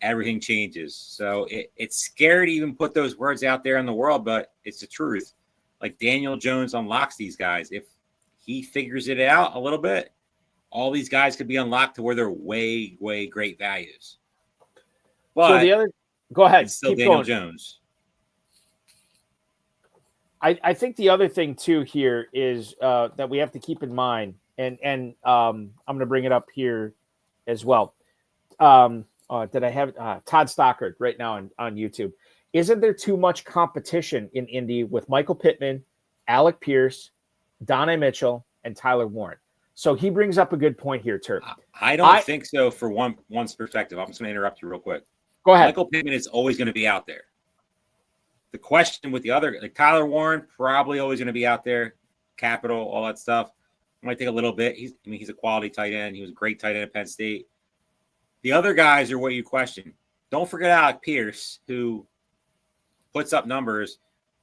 everything changes. So it's scary to even put those words out there in the world, but it's the truth. Like Daniel Jones unlocks these guys. If he figures it out a little bit, all these guys could be unlocked to where they're way, way great values. But so go ahead. It's still Keep Daniel going. Jones. I think the other thing too here is that we have to keep in mind, and I'm going to bring it up here as well. Did I have Todd Stockard right now on YouTube? Isn't there too much competition in Indy with Michael Pittman, Alec Pierce, Donnie Mitchell, and Tyler Warren? So he brings up a good point here, Terp. I don't think so for one's perspective. I'm just going to interrupt you real quick. Go ahead. Michael Pittman is always going to be out there. The question with the other, like Tyler Warren, probably always going to be out there. Capital, all that stuff. It might take a little bit. He's a quality tight end. He was a great tight end at Penn State. The other guys are what you question. Don't forget Alec Pierce, who puts up numbers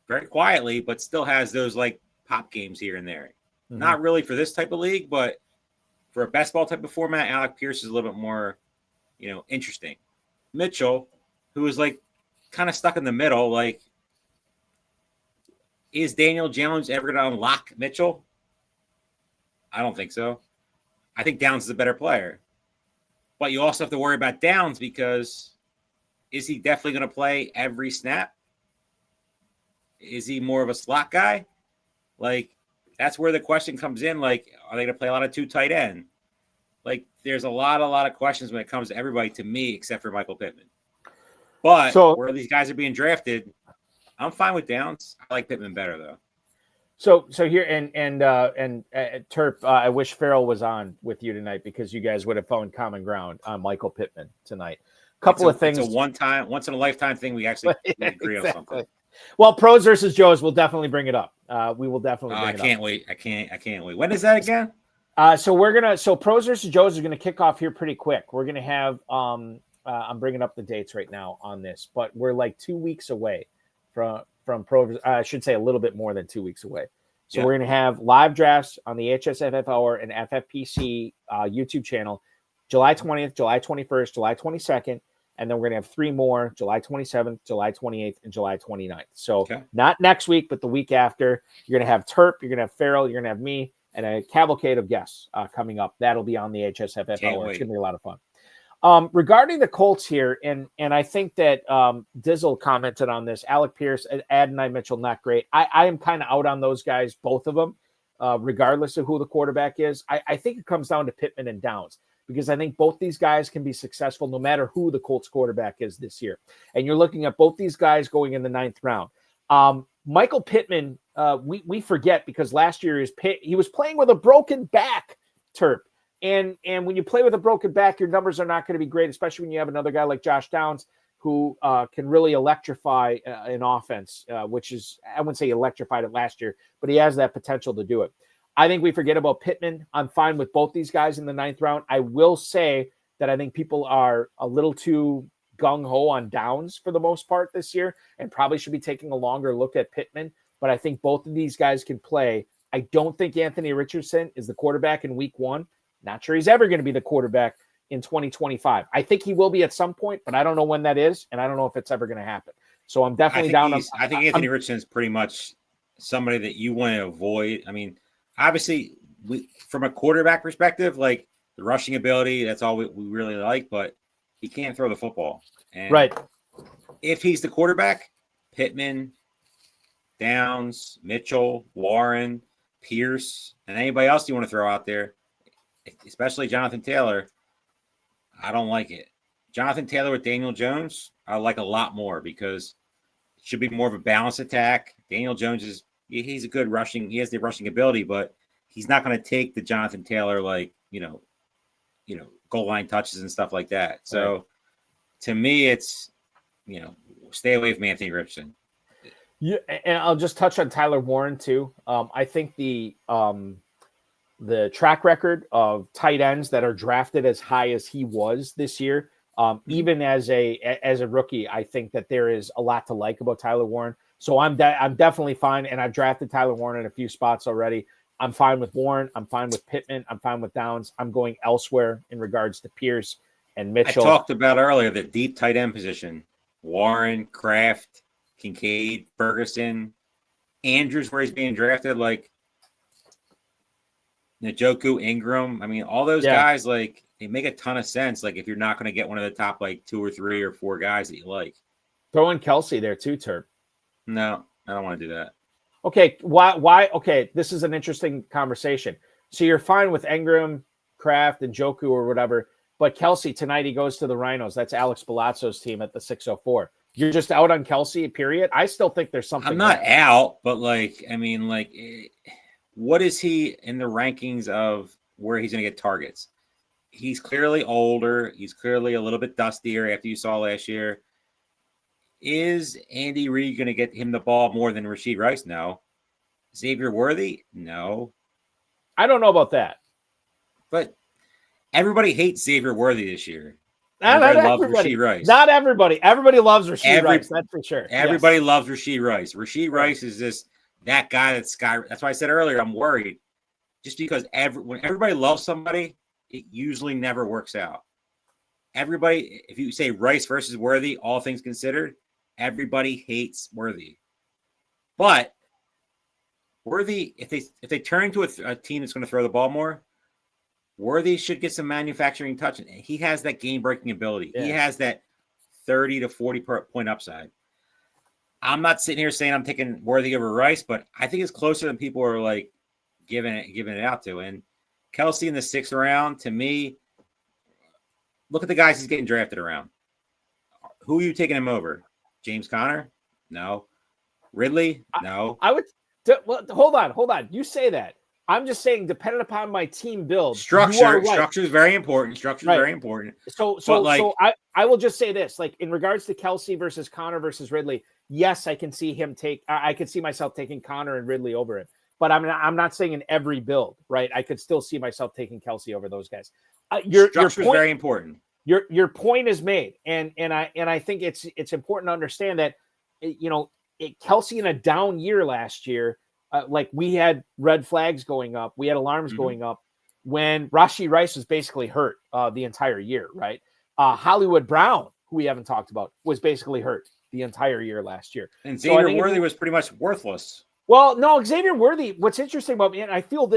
very quietly, but still has those like pop games here and there. Mm-hmm. Not really for this type of league, but for a best ball type of format, Alec Pierce is a little bit more, interesting. Mitchell, who is like kind of stuck in the middle, like, is Daniel Jones ever going to unlock Mitchell? I don't think so. I think Downs is a better player. But you also have to worry about Downs because is he definitely going to play every snap? Is he more of a slot guy? Like, that's where the question comes in. Like, are they going to play a lot of 2 tight end? Like, there's a lot of questions when it comes to everybody, to me, except for Michael Pittman. But where these guys are being drafted, I'm fine with Downs. I like Pittman better, though. So here and Terp, I wish Farrell was on with you tonight because you guys would have found common ground on Michael Pittman tonight. Couple of things. It's a once in a lifetime thing. We actually agree on something. Well, Pros versus Joes, we'll definitely bring it up. We will definitely. Bring it can't up. wait. I can't wait. When is that again? So Pros versus Joes is gonna kick off here pretty quick. We're gonna have I'm bringing up the dates right now on this, but we're like 2 weeks away from Pro. I should say a little bit more than 2 weeks away. So we're going to have live drafts on the HSFF Hour and FFPC YouTube channel, July 20th, July 21st, July 22nd, and then we're going to have 3 more, July 27th, July 28th, and July 29th. So not next week, but the week after. You're going to have Terp, you're going to have Farrell, you're going to have me, and a cavalcade of guests coming up. That'll be on the HSFF Hour. It's going to be a lot of fun. Regarding the Colts here, and I think that Dizzle commented on this, Alec Pierce, Adonai Mitchell, not great. I am kind of out on those guys, both of them. regardless of who the quarterback is. I think it comes down to Pittman and Downs, because I think both these guys can be successful no matter who the Colts quarterback is this year. And you're looking at both these guys going in the 9th round. Michael Pittman, we forget, because last year he was playing with a broken back, Terp. And when you play with a broken back, your numbers are not going to be great, especially when you have another guy like Josh Downs who can really electrify an offense, which is, I wouldn't say electrified it last year, but he has that potential to do it. I think we forget about Pittman. I'm fine with both these guys in the 9th round. I will say that I think people are a little too gung-ho on Downs for the most part this year, and probably should be taking a longer look at Pittman. But I think both of these guys can play. I don't think Anthony Richardson is the quarterback in week 1. Not sure he's ever going to be the quarterback in 2025. I think he will be at some point, but I don't know when that is, and I don't know if it's ever going to happen. So I'm definitely down. I think Anthony Richardson is pretty much somebody that you want to avoid. I mean, obviously, from a quarterback perspective, like the rushing ability, that's all we really like, but he can't throw the football. And right. If he's the quarterback, Pittman, Downs, Mitchell, Warren, Pierce, and anybody else you want to throw out there, especially Jonathan Taylor, I don't like it. Jonathan Taylor with Daniel Jones, I like a lot more, because it should be more of a balanced attack. Daniel Jones he's a good rushing. He has the rushing ability, but he's not going to take the Jonathan Taylor, like, goal line touches and stuff like that. So to me, it's, stay away from Anthony Richardson. Yeah, and I'll just touch on Tyler Warren too. I think the track record of tight ends that are drafted as high as he was this year, even as a rookie, I think that there is a lot to like about Tyler Warren. So I'm definitely fine, and I've drafted Tyler Warren in a few spots already. I'm fine with Warren. I'm fine with Pittman. I'm fine with Downs. I'm going elsewhere in regards to Pierce and Mitchell. I talked about earlier the deep tight end position: Warren, Kraft, Kincaid, Ferguson, Andrews, where he's being drafted, like Njoku, Ingram. I mean, all those guys, like, they make a ton of sense. Like, if you're not going to get one of the top, like, 2 or 3 or 4 guys that you like. Throw in Kelsey there too, Terp. No, I don't want to do that. Okay, why? Okay, this is an interesting conversation. So you're fine with Ingram, Kraft, and Njoku or whatever, but Kelsey, tonight he goes to the Rhinos. That's Alex Palazzo's team at the 604. You're just out on Kelsey, period? I still think there's something. I'm not out, but, like, I mean, like, what is he in the rankings of where he's going to get targets? He's clearly older. He's clearly a little bit dustier after you saw last year. Is Andy Reid going to get him the ball more than Rashee Rice? No. Xavier Worthy? No. I don't know about that. But everybody hates Xavier Worthy this year. Everybody loves Rashee Rice. Not everybody. Everybody loves Rashee Rice. That's for sure. Everybody loves Rashee Rice. Rashee Rice is just that guy that's why I said earlier, I'm worried. Just because when everybody loves somebody, it usually never works out. Everybody, if you say Rice versus Worthy, all things considered, everybody hates Worthy. But Worthy, if they turn into a team that's going to throw the ball more, Worthy should get some manufacturing touch. He has that game-breaking ability. Yeah. He has that 30 to 40 point upside. I'm not sitting here saying I'm taking Worthy over Rice, but I think it's closer than people are, like, giving it out to. And Kelsey in the 6th round, to me, look at the guys he's getting drafted around. Who are you taking him over? James Conner? No. Ridley? No. I would. Well, hold on. You say that. I'm just saying, depending upon my team build, structure is very important. Very important. So I will just say this: like, in regards to Kelsey versus Connor versus Ridley, yes, I can see I could see myself taking Connor and Ridley over it. But I'm not saying in every build, right? I could still see myself taking Kelsey over those guys. Your point is very important. Your point is made, and I think it's important to understand that, Kelsey in a down year last year. Like, we had red flags going up. We had alarms going up when Rashee Rice was basically hurt the entire year, right? Hollywood Brown, who we haven't talked about, was basically hurt the entire year last year. And Xavier Worthy was pretty much worthless. Well, no, Xavier Worthy, what's interesting about me, and I feel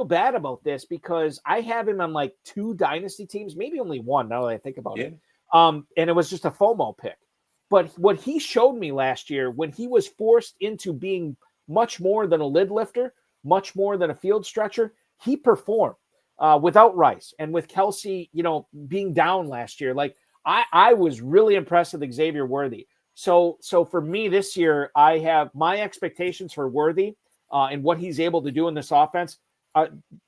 bad about this because I have him on like 2 dynasty teams, maybe only 1 now that I think about it. And it was just a FOMO pick. But what he showed me last year when he was forced into being much more than a lid lifter much more than a field stretcher, he performed without Rice and with Kelsey, being down last year. Like I was really impressed with Xavier Worthy. So for me this year, I have my expectations for Worthy and what he's able to do in this offense.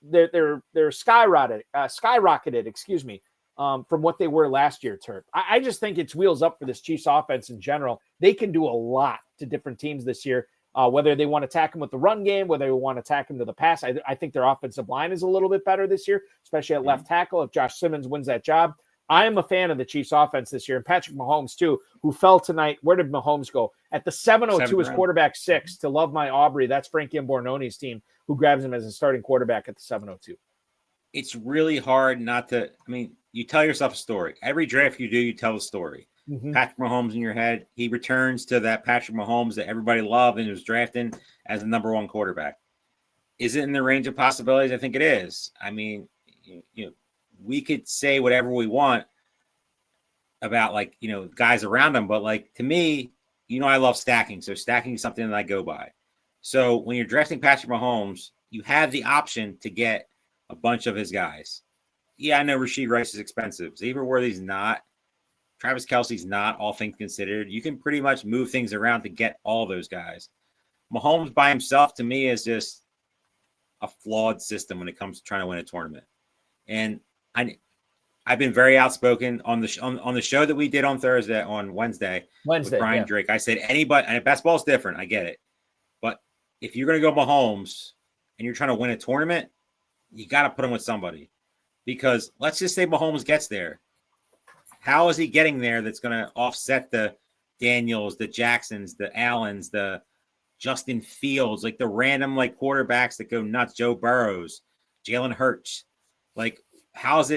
They're skyrocketed, excuse me, from what they were last year, Terp. I just think it's wheels up for this Chiefs offense in general. They can do a lot to different teams this year, whether they want to attack them with the run game, whether they want to attack them to the pass. I think their offensive line is a little bit better this year, especially at left tackle if Josh Simmons wins that job. I am a fan of the Chiefs offense this year, and Patrick Mahomes too, who fell tonight. Where did Mahomes go? At the 702 is quarterback 6 to Love My Aubrey. That's Frankie Bornone's team, who grabs him as a starting quarterback at the 702. It's really hard not to, you tell yourself a story. Every draft you do, you tell a story. Patrick Mahomes in your head, he returns to that Patrick Mahomes that everybody loved and was drafting as the number one quarterback. Is it in the range of possibilities? I think it is. We could say whatever we want about guys around him, but to me, I love stacking. So stacking is something that I go by. So when you're drafting Patrick Mahomes, you have the option to get a bunch of his guys. Yeah, I know Rashee Rice is expensive. Xavier Worthy's not. Travis Kelce's not, all things considered. You can pretty much move things around to get all those guys. Mahomes by himself, to me, is just a flawed system when it comes to trying to win a tournament. And I've been very outspoken on the show that we did on Wednesday with Brian Drake. I said anybody, and basketball's different, I get it. But if you're going to go Mahomes and you're trying to win a tournament, you got to put him with somebody. Because let's just say Mahomes gets there. How is he getting there that's going to offset the Daniels, the Jacksons, the Allens, the Justin Fields, the random quarterbacks that go nuts, Joe Burrows, Jalen Hurts? How is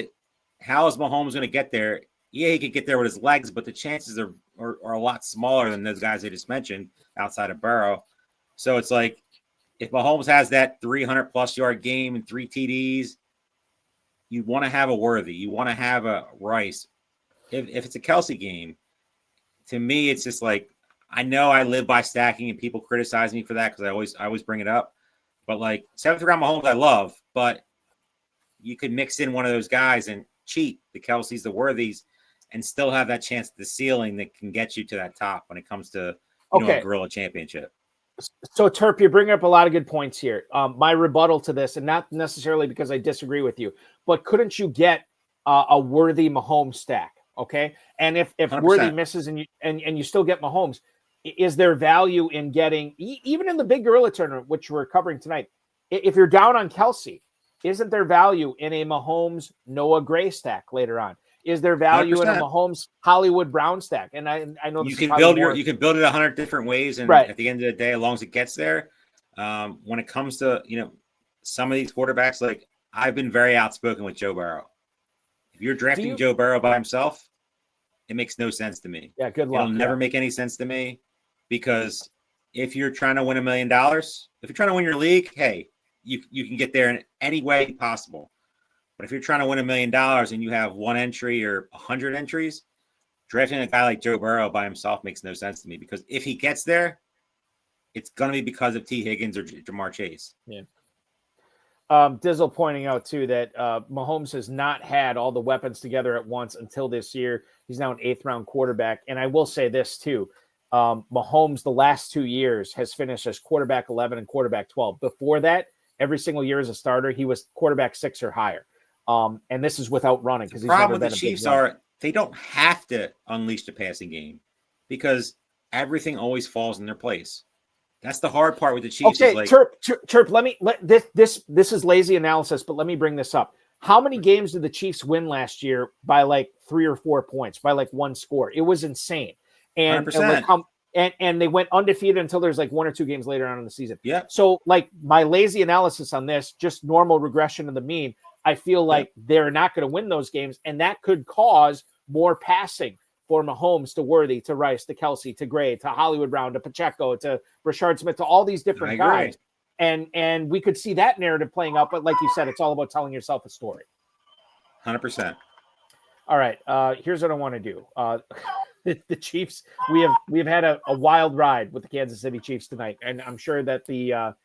Mahomes going to get there? Yeah, he could get there with his legs, but the chances are a lot smaller than those guys I just mentioned outside of Burrow. So it's if Mahomes has that 300-plus yard game and 3 TDs, you want to have a Worthy. You want to have a Rice. If it's a Kelsey game, to me, it's just I know I live by stacking and people criticize me for that because I always bring it up. But 7th round Mahomes, I love, but you could mix in one of those guys and cheat the Kelseys, the Worthies, and still have that chance at the ceiling that can get you to that top when it comes to a Gorilla Championship. So, Terp, you're bringing up a lot of good points here. My rebuttal to this, and not necessarily because I disagree with you, but couldn't you get a Worthy Mahomes stack? Okay, and if 100%. Worthy misses and you still get Mahomes, is there value in getting even in the big Gorilla tournament, which we're covering tonight? If you're down on Kelsey, isn't there value in a Mahomes Noah Gray stack later on? Is there value 100%. In a Mahomes Hollywood Brown stack? And I know you can build it 100 different ways, and at the end of the day, as long as it gets there, when it comes to some of these quarterbacks, I've been very outspoken with Joe Burrow. If you're drafting Joe Burrow by himself, it makes no sense to me. Yeah, good luck. It'll never make any sense to me because if you're trying to win $1 million, if you're trying to win your league, hey, you can get there in any way possible. But if you're trying to win $1 million and you have 1 entry or 100 entries, drafting a guy like Joe Burrow by himself makes no sense to me because if he gets there, it's going to be because of T. Higgins or Jamar Chase. Yeah. Dizzle pointing out too that Mahomes has not had all the weapons together at once until this year. He's now an 8th round quarterback. And I will say this too. Mahomes, the last 2 years, has finished as quarterback 11 and quarterback 12. Before that, every single year as a starter, he was quarterback 6 or higher. And this is without running because the problem with the Chiefs are they don't have to unleash the passing game because everything always falls in their place. That's the hard part with the Chiefs. Okay, Terp, this is lazy analysis, but let me bring this up. How many games did the Chiefs win last year by 3 or 4 points, by 1 score? It was insane. And they went undefeated until there's 1 or 2 games later on in the season. Yeah. So my lazy analysis on this, just normal regression of the mean, I feel they're not going to win those games, and that could cause more passing for Mahomes to Worthy, to Rice, to Kelsey, to Gray, to Hollywood Brown, to Pacheco, to Rashard Smith, to all these different guys. And we could see that narrative playing out. But like you said, it's all about telling yourself a story. 100%. All right. Here's what I want to do. The Chiefs, we've had a wild ride with the Kansas City Chiefs tonight. And I'm sure that the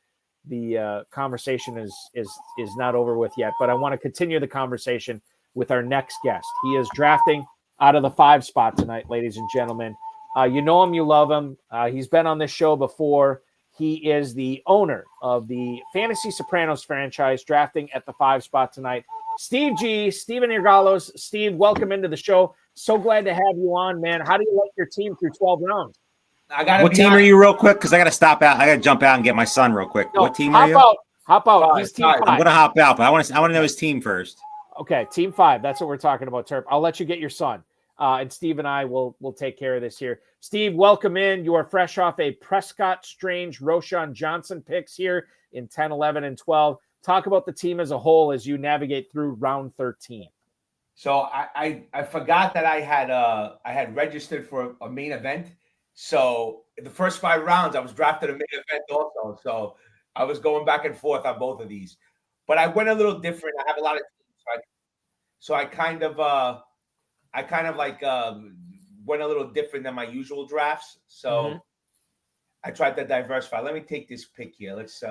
the conversation is not over with yet, but I want to continue the conversation with our next guest. He is drafting out of the 5 spot tonight, ladies and gentlemen. You know him, you love him. He's been on this show before. He is the owner of the Fantasy Sopranos franchise, drafting at the 5 spot tonight. Steve G, Steven Irgalos. Steve, welcome into the show. So glad to have you on, man. How do you like your team through 12 rounds? What team are you, real quick? Because I got to stop out. I got to jump out and get my son real quick. No, what team are you? Hop out. He's team 5. I'm going to hop out, but I want to know his team first. Okay, team 5. That's what we're talking about, Terp. I'll let you get your son. And Steve and I will take care of this here. Steve, welcome in. You are fresh off a Prescott, Strange, Roschon Johnson picks here in 10, 11, and 12. Talk about the team as a whole as you navigate through round 13. So I forgot that I had registered for a main event. So in the first 5 rounds, I was drafted a main event also. So I was going back and forth on both of these. But I went a little different. I have a lot of teams. So I kind of went a little different than my usual drafts. So I tried to diversify. Let me take this pick here. Let's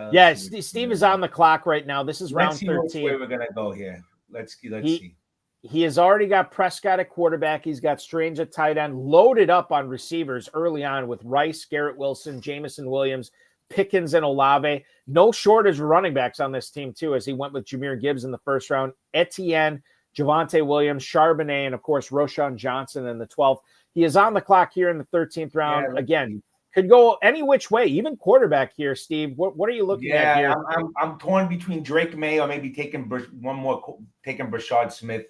Steve is on the clock right now. This is round 13. Where we're gonna go here. Let's see. He has already got Prescott at quarterback. He's got Strange at tight end, loaded up on receivers early on with Rice, Garrett Wilson, Jamison Williams, Pickens, and Olave. No shortage of running backs on this team, too, as he went with Jahmyr Gibbs in the first round, Etienne, Javonte Williams, Charbonnet, and, of course, Roschon Johnson in the 12th. He is on the clock here in the 13th round. Again, could go any which way, even quarterback here, Steve. What are you looking at here? I'm torn between Drake May or maybe taking Brashard Smith.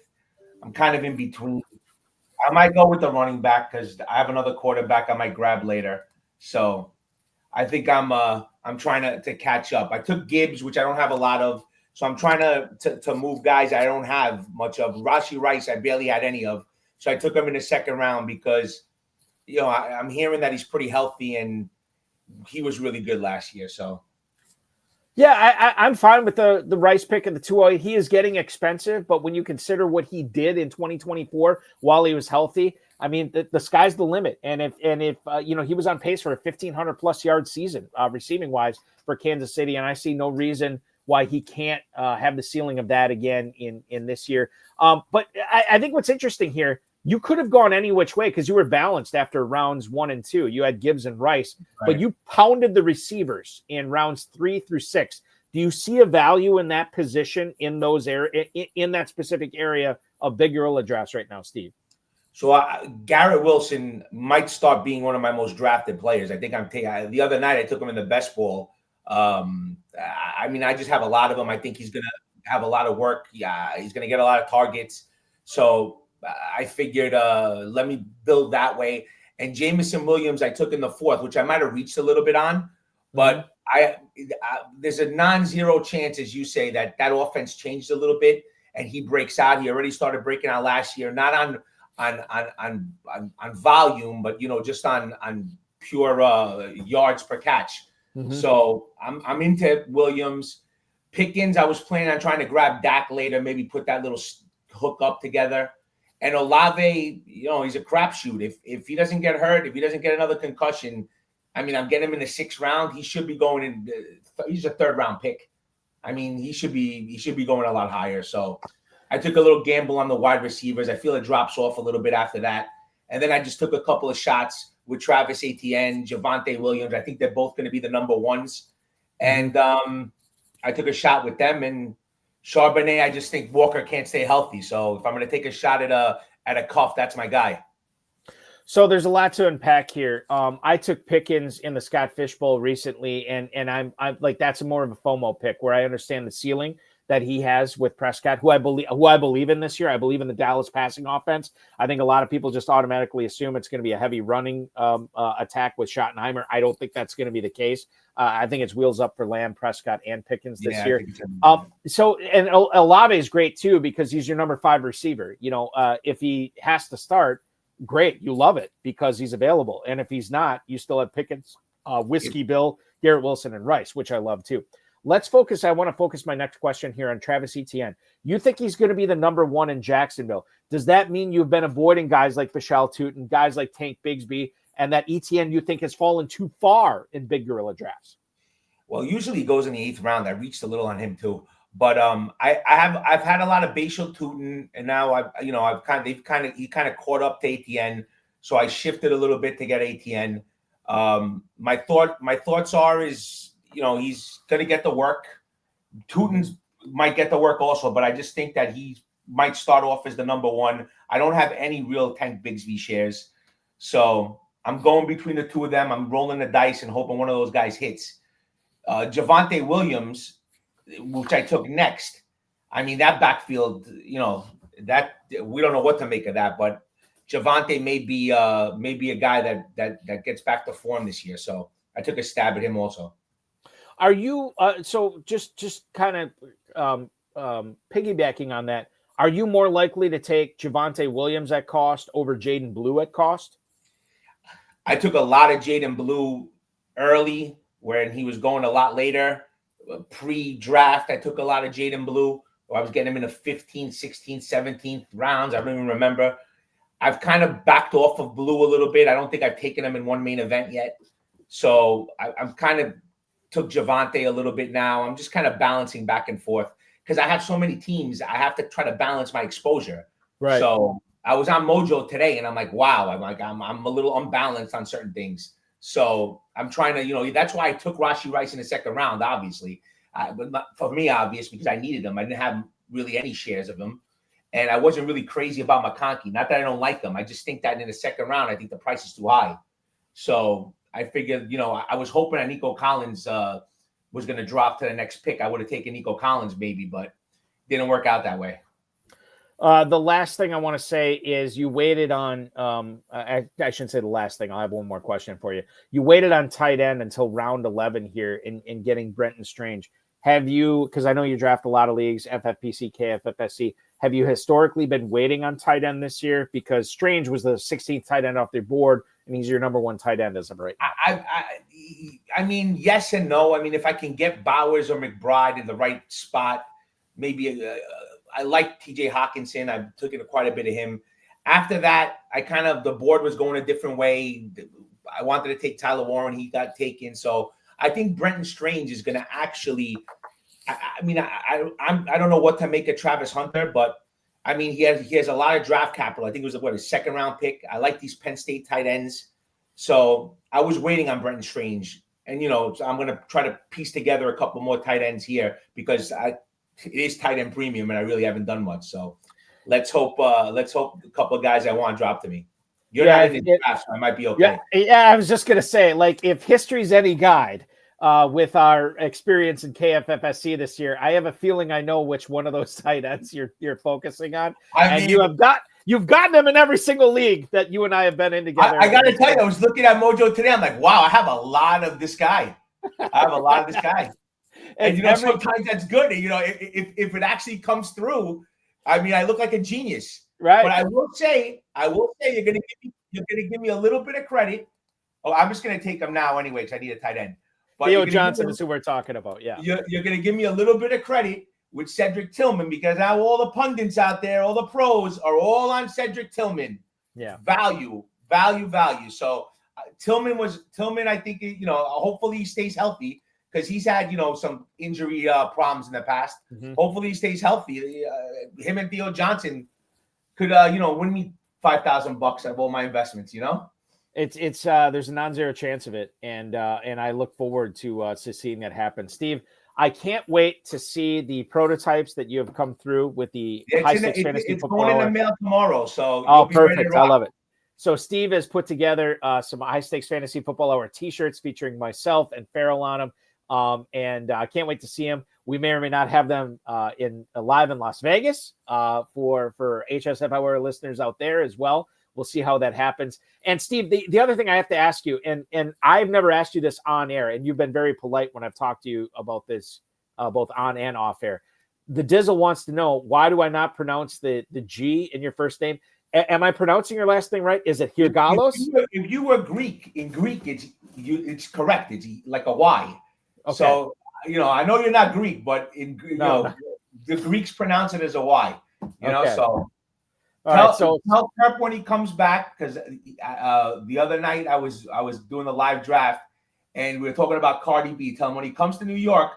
I'm kind of in between. I might go with the running back because I have another quarterback I might grab later. So I think I'm trying to catch up. I took Gibbs, which I don't have a lot of. So I'm trying to move guys I don't have much of. Rashee Rice, I barely had any of. So I took him in the second round because, I'm hearing that he's pretty healthy and he was really good last year. So. Yeah, I'm fine with the Rice pick and the 208. He is getting expensive, but when you consider what he did in 2024 while he was healthy, I mean, the sky's the limit. And if he was on pace for a 1,500 plus yard season receiving wise for Kansas City, and I see no reason why he can't have the ceiling of that again in this year. But I think what's interesting here, you could have gone any which way because you were balanced after rounds 1 and 2. You had Gibbs and Rice, but you pounded the receivers in rounds 3 through 6. Do you see a value in that position in those in that specific area of big gorilla drafts right now, Steve? So Garrett Wilson might start being one of my most drafted players. I think the other night I took him in the best ball. I just have a lot of them. I think he's going to have a lot of work. Yeah, he's going to get a lot of targets. So I figured let me build that way. And Jamison Williams I took in the 4th, which I might have reached a little bit on. But there's a non-zero chance, as you say, that offense changed a little bit and he breaks out. He already started breaking out last year, not on volume, but just on pure yards per catch. So I'm into Williams. Pickens, I was planning on trying to grab Dak later, maybe put that little hook up together. And Olave, he's a crapshoot. If he doesn't get hurt, if he doesn't get another concussion, I'm getting him in the 6th round. He should be going in. He's a 3rd round pick. He should be going a lot higher. So I took a little gamble on the wide receivers. I feel it drops off a little bit after that. And then I just took a couple of shots with Travis Etienne, Javonte Williams. I think they're both going to be the number 1s. And I took a shot with them. And Charbonnet, I just think Walker can't stay healthy. So if I'm going to take a shot at a cuff, that's my guy. So there's a lot to unpack here. I took Pickens in the Scott Fish Bowl recently, and I'm like, that's more of a FOMO pick where I understand the ceiling that he has with Prescott, who I believe in this year. I believe in the Dallas passing offense. I think a lot of people just automatically assume it's going to be a heavy running attack with Schottenheimer. I don't think that's going to be the case. I think it's wheels up for Lamb, Prescott, and Pickens this year. And Olave is great too because he's your number 5 receiver. If he has to start, great, you love it because he's available. And if he's not, you still have Pickens, Whiskey Bill, Garrett Wilson, and Rice, which I love too. Let's focus. I want to focus my next question here on Travis Etienne. You think he's going to be the number 1 in Jacksonville? Does that mean you've been avoiding guys like Bashal Tootin, guys like Tank Bigsby, and that Etienne you think has fallen too far in big gorilla drafts? Well, usually he goes in the 8th round. I reached a little on him too. But I've had a lot of Bashal Tootin, and now he kind of caught up to ATN, so I shifted a little bit to get ATN. My thoughts are he's gonna get the work. Tootin's might get the work also, but I just think that he might start off as the number 1. I don't have any real Tank Bigsby shares, so I'm going between the two of them. I'm rolling the dice and hoping one of those guys hits. Javonte Williams, which I took next. I mean, that backfield, that we don't know what to make of that, but Javonte may be a guy that gets back to form this year. So I took a stab at him also. Are you so just kind of piggybacking on that? Are you more likely to take Javonte Williams at cost over Jaden Blue at cost? I took a lot of Jaden Blue early, when he was going a lot later. Pre-draft, I took a lot of Jaden Blue. I was getting him in the 15th, 16th, 17th rounds. I don't even remember. I've kind of backed off of Blue a little bit. I don't think I've taken him in one main event yet. So I'm kind of took Javonte a little bit now. I'm just kind of balancing back and forth because I have so many teams. I have to try to balance my exposure. Right. So I was on Mojo today, and I'm like, wow. I'm a little unbalanced on certain things. So I'm trying to, that's why I took Rashee Rice in the 2nd round, obviously. But not, for me, obvious, because I needed him. I didn't have really any shares of him. And I wasn't really crazy about McConkey. Not that I don't like him. I just think that in the 2nd round, I think the price is too high. So I figured, I was hoping that Nico Collins was going to drop to the next pick. I would have taken Nico Collins maybe, but didn't work out that way. The last thing I want to say is you waited on, I shouldn't say the last thing. I'll have one more question for you. You waited on tight end until round 11 here in getting Brenton Strange. Have you, because I know you draft a lot of leagues, FFPC, KFFSC, have you historically been waiting on tight end this year? Because Strange was the 16th tight end off the board, and he's your number 1 tight end as of right now. I mean, yes and no. I mean, if I can get Bowers or McBride in the right spot, maybe I like TJ Hawkinson. I took quite a bit of him. After that, the board was going a different way. I wanted to take Tyler Warren. He got taken. So I think Brenton Strange is going to actually, I don't know what to make of Travis Hunter, but I mean, he has a lot of draft capital. I think it was his 2nd round pick. I like these Penn State tight ends. So I was waiting on Brenton Strange. And, so I'm going to try to piece together a couple more tight ends here because it is tight end premium, and I really haven't done much. So let's hope a couple of guys I want drop to me. You're not in the draft, so I might be okay. Yeah, I was just gonna say, like, if history's any guide, with our experience in KFFSC this year, I have a feeling I know which one of those tight ends you're focusing on. You've gotten them in every single league that you and I have been in together. I got to tell you, I was looking at Mojo today. I'm like, wow, I have a lot of this guy. And sometimes that's good. If it actually comes through, I mean, I look like a genius. Right. But I will say, you're gonna give me a little bit of credit. Oh, I'm just gonna take him now anyway because I need a tight end. But Theo Johnson is who we're talking about. Yeah. You're gonna give me a little bit of credit with Cedric Tillman because now all the pundits out there, all the pros are all on Cedric Tillman. Yeah. Value. So Tillman, I think, hopefully he stays healthy. Because he's had, some injury problems in the past. Mm-hmm. Hopefully he stays healthy. Him and Theo Johnson could, win me $5,000 of all my investments. It's there's a non-zero chance of it, and I look forward to seeing that happen. Steve, I can't wait to see the prototypes that you have come through with the High Stakes Fantasy Football. It's going in the mail tomorrow, so perfect. I love it. So Steve has put together some High Stakes Fantasy Football Hour T-shirts featuring myself and Farrell on them. And I can't wait to see them. We may or may not have them live in Las Vegas for hsffhour listeners out there as well. We'll see how that happens. And Steve, the other thing I have to ask you, and I've never asked you this on air, and you've been very polite when I've talked to you about this, both on and off air. The Dizzle wants to know, why do I not pronounce the G in your first name? Am I pronouncing your last name right? Is it Hirgalos? If you were Greek, in Greek, it's correct. It's like a Y. Okay. So, I know you're not Greek, but the Greeks pronounce it as a Y, so. Tell Terp when he comes back, because the other night I was doing the live draft, and we were talking about Cardi B. Tell him when he comes to New York,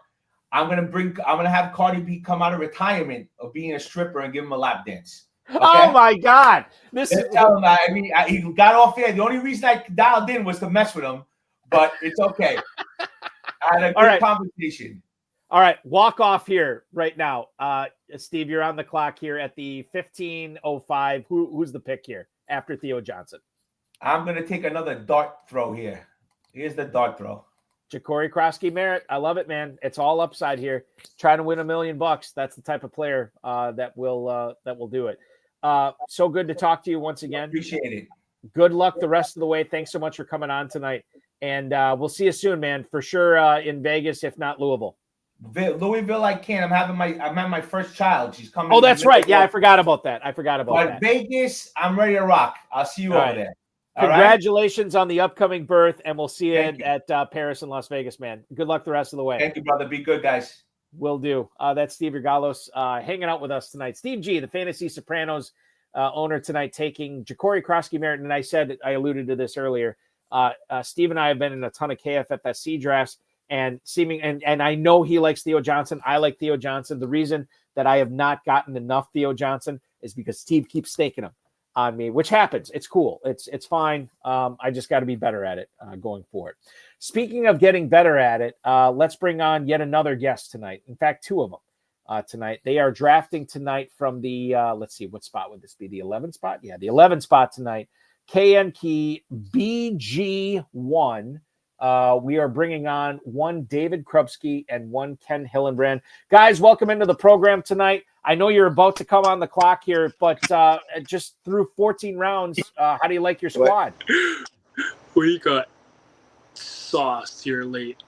I'm gonna have Cardi B come out of retirement of being a stripper and give him a lap dance. Okay? Oh my God! This is tell him. He got off there. The only reason I dialed in was to mess with him, but it's okay. I had a good conversation. All right, walk off here right now. Steve, you're on the clock here at the 15:05. Who's the pick here after Theo Johnson? I'm gonna take another dart throw here. Here's the dart throw. Ja'Cory Krosky-Merritt. I love it, man. It's all upside here. Trying to win $1 million. That's the type of player that will do it. So good to talk to you once again. Appreciate it. Good luck the rest of the way. Thanks so much for coming on tonight. And we'll see you soon, man. For sure in Vegas, if not Louisville. Louisville, I can't. I'm having my first child. She's coming. Oh, that's right. Yeah, I forgot about that. But Vegas, I'm ready to rock. I'll see you over there. Congratulations on the upcoming birth, and we'll see you at Paris and Las Vegas, man. Good luck the rest of the way. Thank you, brother. Be good, guys. Will do. That's Steve Regalos hanging out with us tonight. Steve G, the Fantasy Sopranos owner tonight, taking Ja'Cory Krosky-Merritt. And I alluded to this earlier. Steve and I have been in a ton of KFFSC drafts, and I know he likes Theo Johnson. I like Theo Johnson. The reason that I have not gotten enough Theo Johnson is because Steve keeps staking him on me, which happens. It's cool. It's fine. I just got to be better at it going forward. Speaking of getting better at it, let's bring on yet another guest tonight. In fact, two of them tonight. They are drafting tonight from the, let's see, what spot would this be? The 11 spot? Yeah, the 11 spot tonight. KN Key BG1. We are bringing on one David Krupski and one Ken Hillenbrand. Guys, welcome into the program tonight. I know you're about to come on the clock here, but just through 14 rounds, how do you like your squad? We got sauce here late.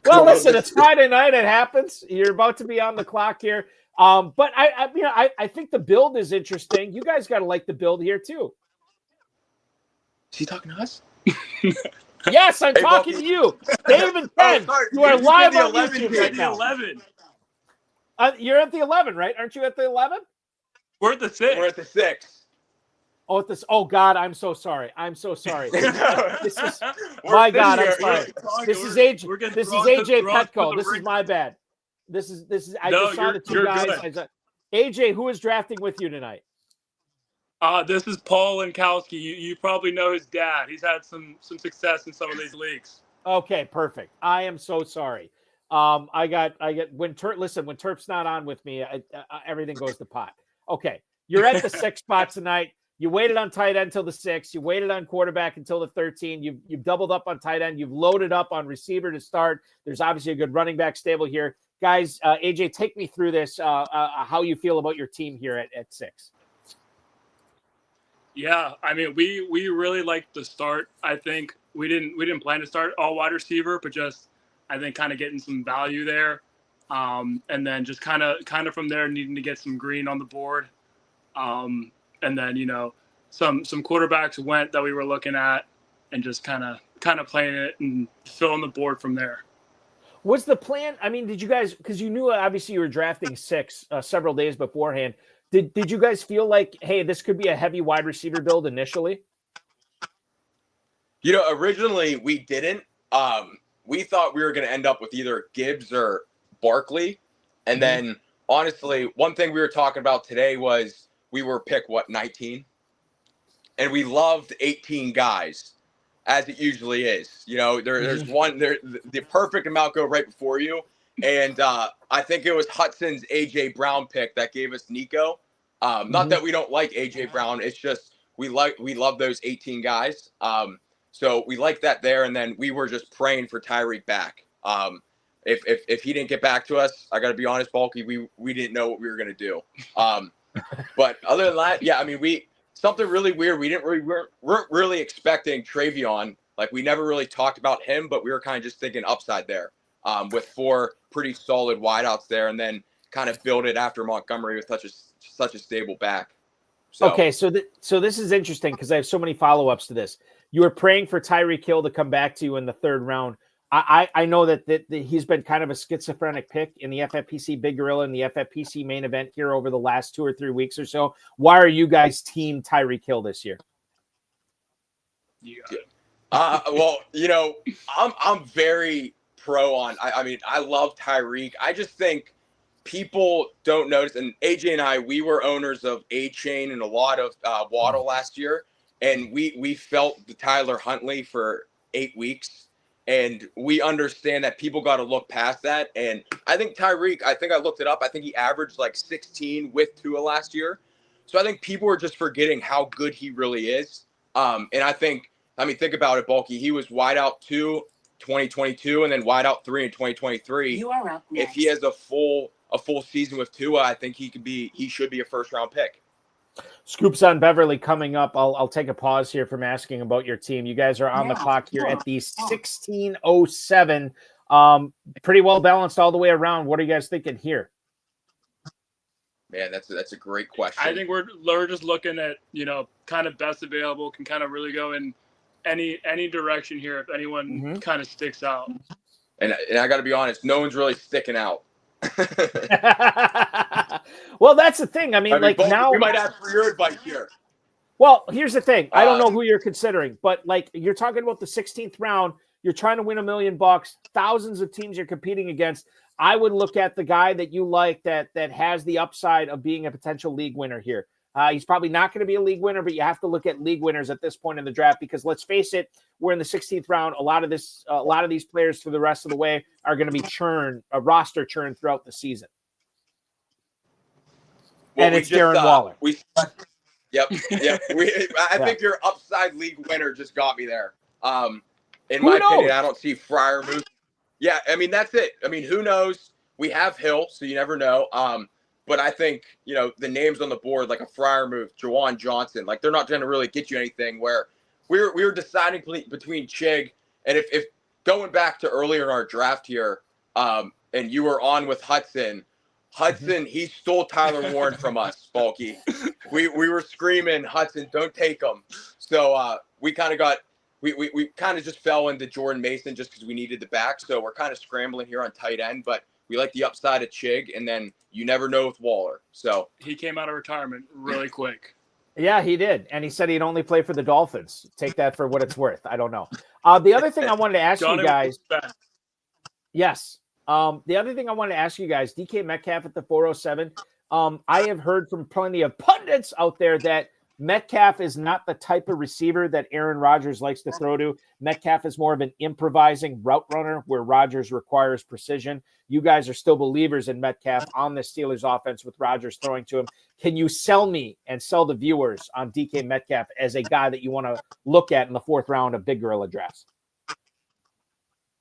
Well, listen, it's Friday night. It happens. You're about to be on the clock here. But I think the build is interesting. You guys got to like the build here too. Is he talking to us? Yes, I'm talking to you, Dave and Ken. You are live on YouTube right now. 11. You're at the 11, right? Aren't you at the 11? We're at the 6. We're at the 6. Oh, at this. Oh God, I'm so sorry. I'm so sorry. This is my God. I'm sorry. This is AJ. This is AJ Petco. This is my bad. This is. I just saw the two guys. AJ, who is drafting with you tonight? This is Paul Lankowski. You probably know his dad. He's had some success in some of these leagues. Okay, perfect. I am so sorry. I get when Terp's not on with me, everything goes to pot. Okay, you're at the 6 spot tonight. You waited on tight end until the 6. You waited on quarterback until the 13. You've doubled up on tight end. You've loaded up on receiver to start. There's obviously a good running back stable here, guys. AJ, take me through this. How you feel about your team here at 6? Yeah, I mean, we really liked the start. I think we didn't plan to start all wide receiver, but just I think kind of getting some value there, and then just kind of from there needing to get some green on the board, and then some quarterbacks went that we were looking at, and just kind of playing it and filling the board from there. Was the plan? I mean, did you guys, because you knew obviously you were drafting 6 several days beforehand. Did you guys feel like, hey, this could be a heavy wide receiver build initially? Originally we didn't. We thought we were going to end up with either Gibbs or Barkley. And then, honestly, one thing we were talking about today was we were pick, 19? And we loved 18 guys, as it usually is. There's one, the perfect amount go right before you. And I think it was Hudson's A.J. Brown pick that gave us Nico. Not that we don't like A.J. Brown. It's just we love those 18 guys. So we like that there. And then we were just praying for Tyreek back. If he didn't get back to us, I got to be honest, Balky, we didn't know what we were going to do. But other than that, yeah, I mean, something really weird. We weren't really expecting Travion. Like, we never really talked about him, but we were kind of just thinking upside there. With 4 pretty solid wideouts there, and then kind of build it after Montgomery with such a stable back. Okay, so this is interesting because I have so many follow-ups to this. You were praying for Tyreek Hill to come back to you in the 3rd round. I know that he's been kind of a schizophrenic pick in the FFPC Big Gorilla and the FFPC main event here over the last 2 or 3 weeks or so. Why are you guys team Tyreek Hill this year? You got it. Well, I'm very pro on. I mean, I love Tyreek. I just think people don't notice. And AJ and I, we were owners of A-Chain and a lot of Waddle last year, and we felt the Tyler Huntley for 8 weeks, and we understand that people got to look past that. And I think Tyreek, I think I looked it up. I think he averaged like 16 with Tua last year. So I think people are just forgetting how good he really is. And I think about it, Bulky. He was wide out 2 2022 and then wide out 3 in 2023. You are up next. If he has a full season with Tua, I think he should be a first round pick. Scoops on Beverly coming up. I'll take a pause here from asking about your team. You guys are on the clock here at the 16:07. Pretty well balanced all the way around. What are you guys thinking here? Man, that's a great question. I think we're just looking at, kind of best available, can kind of really go in any direction here if anyone kind of sticks out. And I got to be honest, no one's really sticking out. Well, that's the thing. I mean now we might ask for your advice here. Well, here's the thing. I don't know who you're considering, but like you're talking about the 16th round, you're trying to win $1 million, thousands of teams you're competing against. I would look at the guy that you like that has the upside of being a potential league winner here. He's probably not going to be a league winner, but you have to look at league winners at this point in the draft because let's face it, we're in the 16th round. A lot of these players for the rest of the way are going to be roster churn throughout the season. Well, and it's Darren Waller. Yep. I think your upside league winner just got me there. In my opinion, I don't see Fryer move. Yeah, I mean, that's it. I mean, who knows? We have Hill, so you never know. But I think, the names on the board, like a Fryer move, Jawan Johnson, like they're not going to really get you anything where we were deciding between Chig. And if going back to earlier in our draft here, and you were on with Hudson, he stole Tyler Warren from us, Bulky. We were screaming, Hudson, don't take him. So we kind of we kind of just fell into Jordan Mason just because we needed the back. So we're kind of scrambling here on tight end, but we like the upside of Chig, and then you never know with Waller. So he came out of retirement really quick. Yeah, he did. And he said he'd only play for the Dolphins. Take that for what it's worth. I don't know. The other thing I wanted to ask you guys. Yes. The other thing I wanted to ask you guys, DK Metcalf at the 407. I have heard from plenty of pundits out there that Metcalf is not the type of receiver that Aaron Rodgers likes to throw to. Metcalf is more of an improvising route runner where Rodgers requires precision. You guys are still believers in Metcalf on the Steelers offense with Rodgers throwing to him. Can you sell me and sell the viewers on DK Metcalf as a guy that you want to look at in the 4th round of Big Gorilla drafts?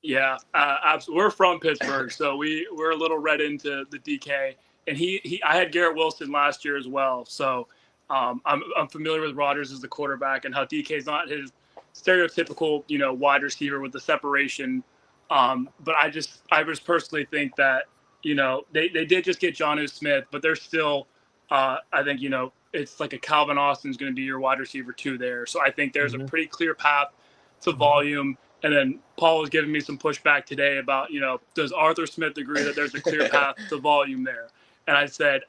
Yeah, absolutely. We're from Pittsburgh, so we're a little read into the DK. And I had Garrett Wilson last year as well, so I'm familiar with Rodgers as the quarterback and how DK is not his stereotypical, wide receiver with the separation. But I just personally think that, they did just get Jonnu Smith, but they're still, I think, it's like a Calvin Austin's going to be your wide receiver 2 there. So I think there's a pretty clear path to volume. And then Paul was giving me some pushback today about, does Arthur Smith agree that there's a clear path to volume there? And I said,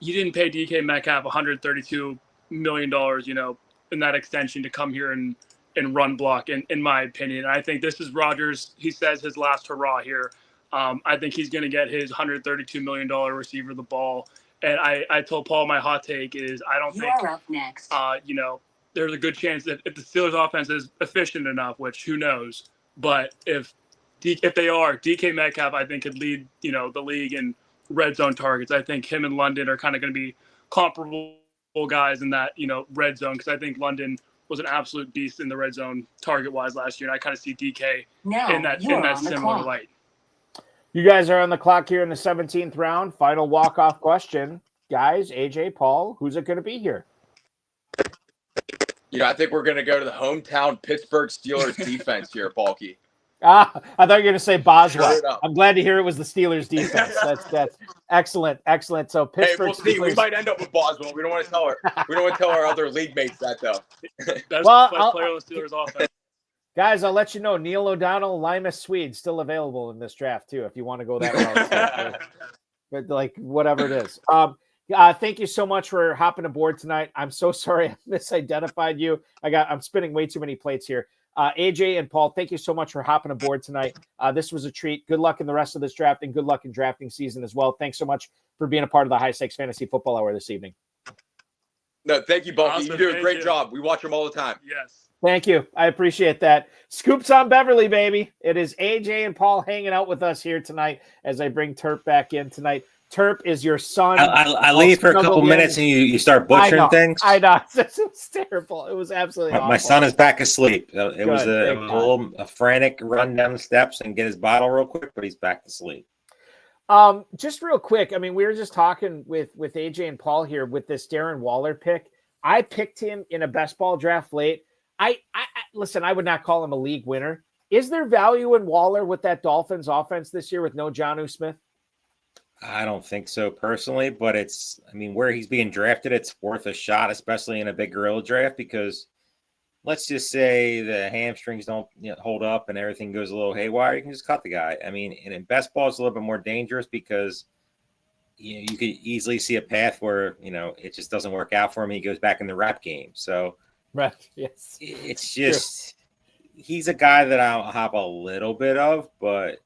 you didn't pay DK Metcalf $132 million, in that extension to come here and run block, in my opinion. And I think this is Rodgers. He says his last hurrah here. I think he's going to get his $132 million receiver the ball. And I told Paul my hot take is I don't think You're up next. There's a good chance that if the Steelers offense is efficient enough, which who knows, but if they are, DK Metcalf, I think could lead, the league in red zone targets. I think him and London are kind of going to be comparable guys in that, red zone. Cause I think London was an absolute beast in the red zone target wise last year. And I kind of see DK in that similar light. You guys are on the clock here in the 17th round. Final walk-off question. Guys, AJ, Paul, who's it going to be here? I think we're going to go to the hometown Pittsburgh Steelers defense here, Bulky. I thought you were going to say Boswell. I'm glad to hear it was the Steelers defense. That's excellent. So Pittsburgh. Hey, we'll see. We might end up with Boswell. We don't want to tell her. We don't want to tell our other league mates that though. Best player on the Steelers offense. Guys, I'll let you know. Neil O'Donnell, Limas Swede, still available in this draft too. If you want to go that route, but like whatever it is. Thank you so much for hopping aboard tonight. I'm so sorry I misidentified you. I'm spinning way too many plates here. AJ and Paul, thank you so much for hopping aboard tonight. This was a treat. Good luck in the rest of this draft and good luck in drafting season as well. Thanks so much for being a part of the High Stakes Fantasy Football Hour this evening. No, thank you, Bulky. Awesome. You do a Thank great you. job. We watch them all the time. Yes. Thank you. I appreciate that. Scoops on Beverly, baby. It is AJ and Paul hanging out with us here tonight as I bring Terp back in tonight. Terp is your son. I leave for a couple minutes and you start butchering things. I know. It was terrible. It was absolutely awful. My son is back asleep. It was Good, a frantic run down the steps and get his bottle real quick, but he's back to sleep. Just real quick. I mean, we were just talking with AJ and Paul here with this Darren Waller pick. I picked him in a best ball draft late. I listen, I would not call him a league winner. Is there value in Waller with that Dolphins offense this year with no Jonnu Smith? I don't think so personally, but where he's being drafted, it's worth a shot, especially in a big gorilla draft, because let's just say the hamstrings don't hold up and everything goes a little haywire. You can just cut the guy. I mean, and in best ball, it's a little bit more dangerous because you could easily see a path where, it just doesn't work out for him. He goes back in the rep game. So right. Yes. It's just, he's a guy that I'll hop a little bit of, but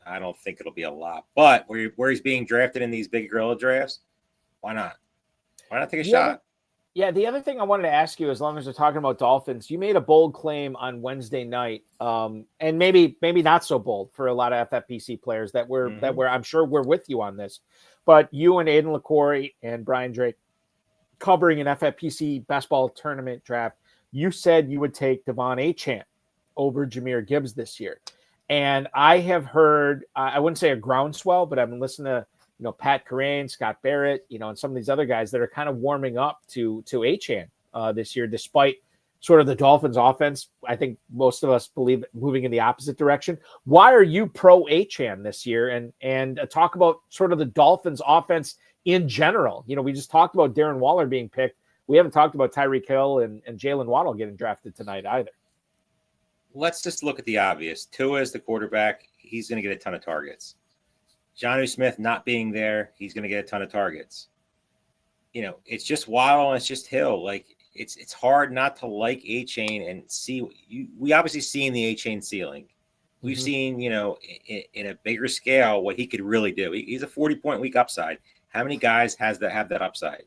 I don't think it'll be a lot. But where he's being drafted in these big gorilla drafts, why not? Why not take a shot? Yeah. The other thing I wanted to ask you, as long as we're talking about Dolphins, you made a bold claim on Wednesday night, and maybe not so bold for a lot of FFPC players that were I'm sure we're with you on this. But you and Aiden LaCory and Brian Drake covering an FFPC best ball tournament draft, you said you would take Devon Achane over Jahmyr Gibbs this year. And I have heard, I wouldn't say a groundswell, but I've been listening to, Pat Kerrane, Scott Barrett, and some of these other guys that are kind of warming up to Achane this year, despite sort of the Dolphins offense. I think most of us believe moving in the opposite direction. Why are you pro Achane this year? And talk about sort of the Dolphins offense in general. We just talked about Darren Waller being picked. We haven't talked about Tyreek Hill and Jalen Waddle getting drafted tonight either. Let's just look at the obvious. Tua is the quarterback. He's going to get a ton of targets. Jonnu Smith not being there, he's going to get a ton of targets. It's just Waddle and it's just Hill. Like, it's hard not to like Achane and see. We obviously seen the Achane ceiling. We've seen, in a bigger scale, what he could really do. He's a 40-point week upside. How many guys have that upside?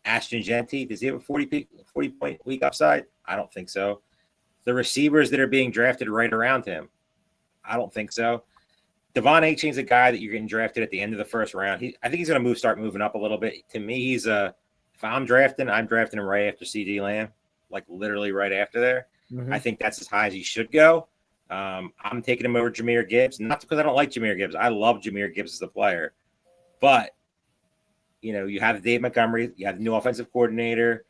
Ashton Genty, does he have a 40-point week upside? I don't think so. The receivers that are being drafted right around him, I don't think so. Devon Achane's a guy that you're getting drafted at the end of the first round. I think he's going to start moving up a little bit. To me, if I'm drafting him right after CeeDee Lamb, like literally right after there. I think that's as high as he should go. I'm taking him over Jahmyr Gibbs, not because I don't like Jahmyr Gibbs. I love Jahmyr Gibbs as a player. But, you have Dave Montgomery, you have the new offensive coordinator.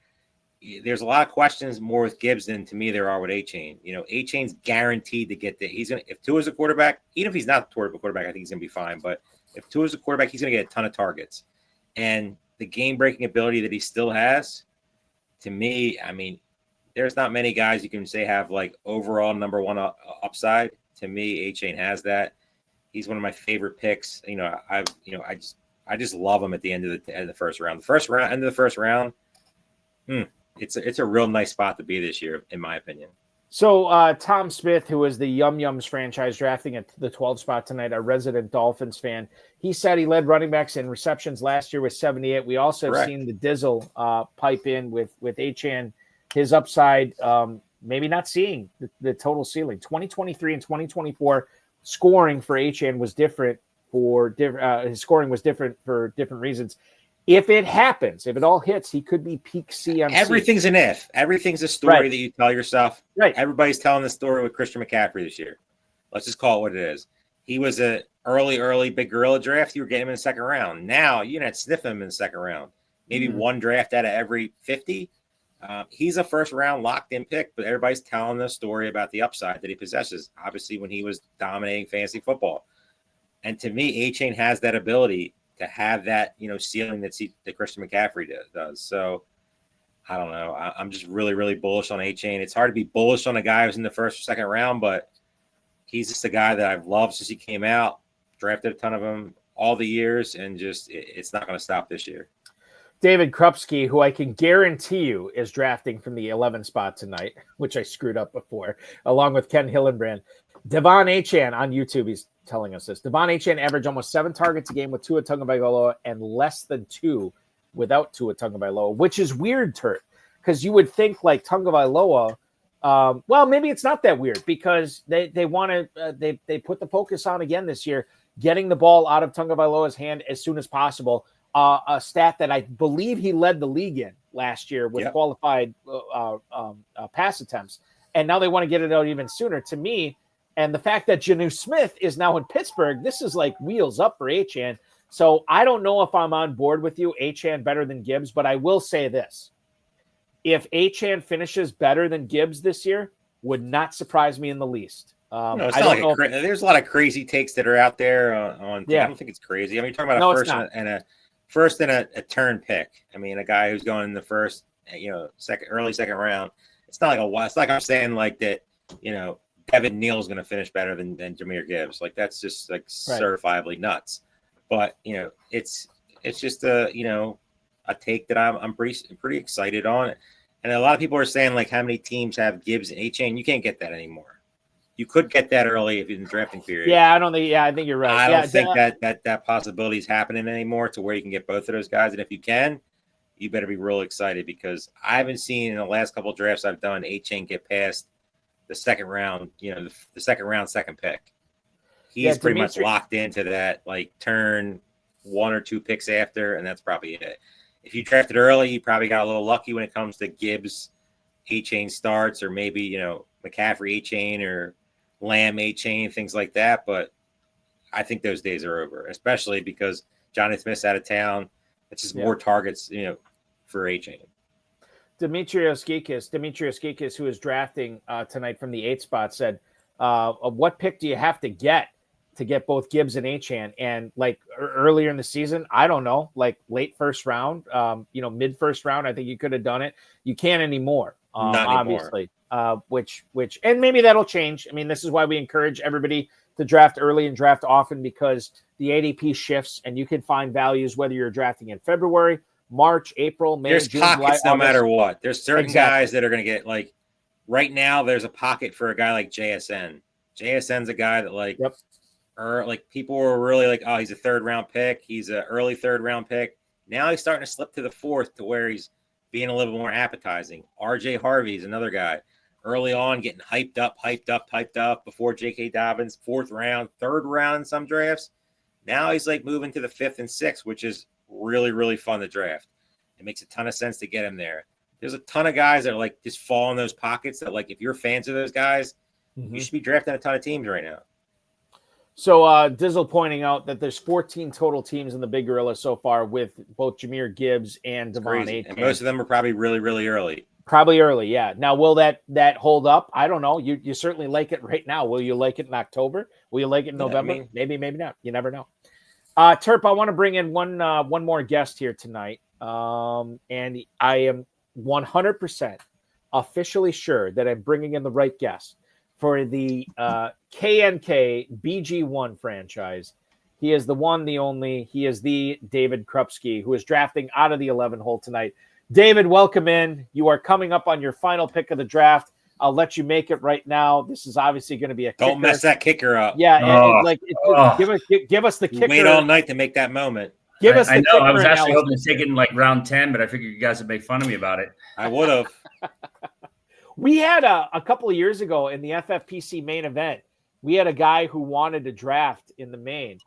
There's a lot of questions more with Gibbs than to me there are with Achane. Achane's guaranteed to get there. If Tua's a quarterback, even if he's not the quarterback, I think he's gonna be fine. But if Tua's a quarterback, he's gonna get a ton of targets. And the game-breaking ability that he still has, to me, there's not many guys you can say have like overall number one upside. To me, Achane has that. He's one of my favorite picks. I just love him at the end of the first round. End of the first round. It's a real nice spot to be this year, in my opinion. So Tom Smith, who is the Yum Yums franchise drafting at the 12th spot tonight, a resident Dolphins fan, he said he led running backs in receptions last year with 78. We also have seen the Dizzle pipe in with Achane, his upside, maybe not seeing the total ceiling. 2023 and 2024 scoring for Achane was different his scoring was different for different reasons. If it happens, if it all hits, he could be peak CMC. Everything's an if. Everything's a story that you tell yourself. Right. Everybody's telling the story with Christian McCaffrey this year. Let's just call it what it is. He was an early big gorilla draft. You were getting him in the second round. Now you're not sniffing him in the second round. Maybe one draft out of every 50. He's a first round locked in pick, but everybody's telling the story about the upside that he possesses. Obviously, when he was dominating fantasy football, and to me, Achane has that ability to have that, ceiling that Christian McCaffrey does. So I don't know. I'm just really, really bullish on Achane. It's hard to be bullish on a guy who's in the first or second round, but he's just a guy that I've loved since he came out, drafted a ton of them all the years, and just it's not going to stop this year. David Krupski, who I can guarantee you is drafting from the 11 spot tonight, which I screwed up before, along with Ken Hillenbrand. Devon Achan on YouTube, he's telling us this. Devon Achan averaged almost 7 targets a game with Tua Tagovailoa and less than 2 without Tua Tagovailoa, which is weird, Turt, because you would think like Tagovailoa, well, maybe it's not that weird because they want to they put the focus on again this year, getting the ball out of Tagovailoa's hand as soon as possible. A stat that I believe he led the league in last year with qualified pass attempts. And now they want to get it out even sooner. To me, and the fact that Jonnu Smith is now in Pittsburgh, this is like wheels up for Achan. So I don't know if I'm on board with you, Achan better than Gibbs, but I will say this. If Achan finishes better than Gibbs this year, would not surprise me in the least. It's not like there's a lot of crazy takes that are out there on. I don't think it's crazy. I mean, you're talking about a first and a turn pick. I mean, a guy who's going in the first, early second round. It's not like it's like I'm saying like that. Devin Neal's going to finish better than Jahmyr Gibbs. Like that's just like certifiably nuts. But it's just a take that I'm pretty excited on. And a lot of people are saying like how many teams have Gibbs and Achane. You can't get that anymore. You could get that early if in the drafting period. Yeah, I think you're right. I don't think that possibility is happening anymore to where you can get both of those guys. And if you can, you better be real excited because I haven't seen in the last couple of drafts I've done Achane get past the second round, the second round, second pick. He's pretty much locked into that, like turn 1 or 2 picks after, and that's probably it. If you drafted early, you probably got a little lucky when it comes to Gibbs, Achane starts, or maybe, McCaffrey Achane or Lamb Achane, things like that. But I think those days are over, especially because Johnny Smith's out of town. It's just more targets, for Achane. Demetrios Geekis, who is drafting tonight from the 8th spot, said, what pick do you have to get both Gibbs and Achane? And like earlier in the season, I don't know, like late first round, mid first round, I think you could have done it. You can't anymore, obviously, which, and maybe that'll change. I mean, this is why we encourage everybody to draft early and draft often because the ADP shifts and you can find values whether you're drafting in February, March, April, May, There's June, pockets July, no matter what. There's certain guys that are going to get like right now. There's a pocket for a guy like JSN. JSN's a guy that like people were really like, oh, he's a 3rd round pick. He's an early 3rd round pick. Now he's starting to slip to the 4th to where he's being a little more appetizing. RJ Harvey's another guy early on getting hyped up before J.K. Dobbins, 4th round, 3rd round in some drafts. Now he's like moving to the 5th and 6th, which is really, really fun to draft. It makes a ton of sense to get him there. There's a ton of guys that are like just fall in those pockets that like if you're fans of those guys, you should be drafting a ton of teams right now. So Dizzle pointing out that there's 14 total teams in the Big Gorilla so far with both Jahmyr Gibbs and Devon Achane. And most of them are probably really, really early. Probably early, yeah. Now, will that hold up? I don't know. You certainly like it right now. Will you like it in October? Will you like it in November? Maybe not. You never know. Terp, I want to bring in one more guest here tonight. And I am 100% officially sure that I'm bringing in the right guest for the KNK BG1 franchise. He is the one, the only. He is the David Krupski, who is drafting out of the 11 hole tonight. David, welcome in. You are coming up on your final pick of the draft. I'll let you make it right now. This is obviously going to be a kicker. Don't mess that kicker up. Yeah, give us the kicker. Wait all night to make that moment. Give us the kicker. I was actually hoping to take it in like round 10, but I figured you guys would make fun of me about it. I would have. We had a couple of years ago in the FFPC main event, we had a guy who wanted to draft in the main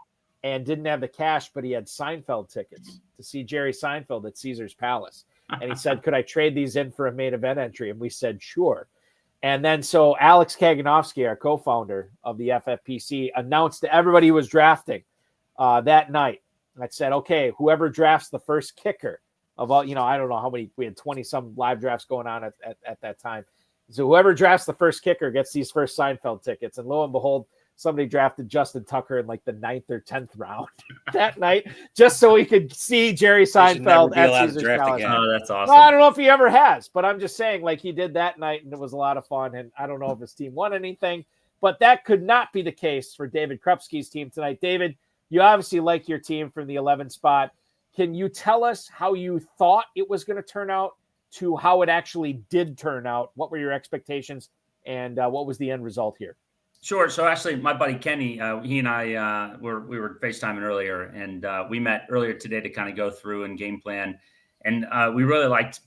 and didn't have the cash, but he had Seinfeld tickets to see Jerry Seinfeld at Caesar's Palace. And he said, could I trade these in for a main event entry? And we said, sure. And then so Alex Kaganovsky, our co-founder of the FFPC, announced to everybody who was drafting that night. I said, okay, whoever drafts the first kicker of all, I don't know how many, we had 20 some live drafts going on at that time. So whoever drafts the first kicker gets these first Seinfeld tickets. And lo and behold, somebody drafted Justin Tucker in like the 9th or 10th round that night, just so we could see Jerry Seinfeld at Caesar's Palace. Oh, that's awesome. Well, I don't know if he ever has, but I'm just saying, like, he did that night, and it was a lot of fun. And I don't know if his team won anything, but that could not be the case for David Krupski's team tonight. David, you obviously like your team from the 11 spot. Can you tell us how you thought it was going to turn out to how it actually did turn out? What were your expectations, and what was the end result here? Sure. So actually, my buddy Kenny, he and I we were FaceTiming earlier, and we met earlier today to kind of go through and game plan. And we really liked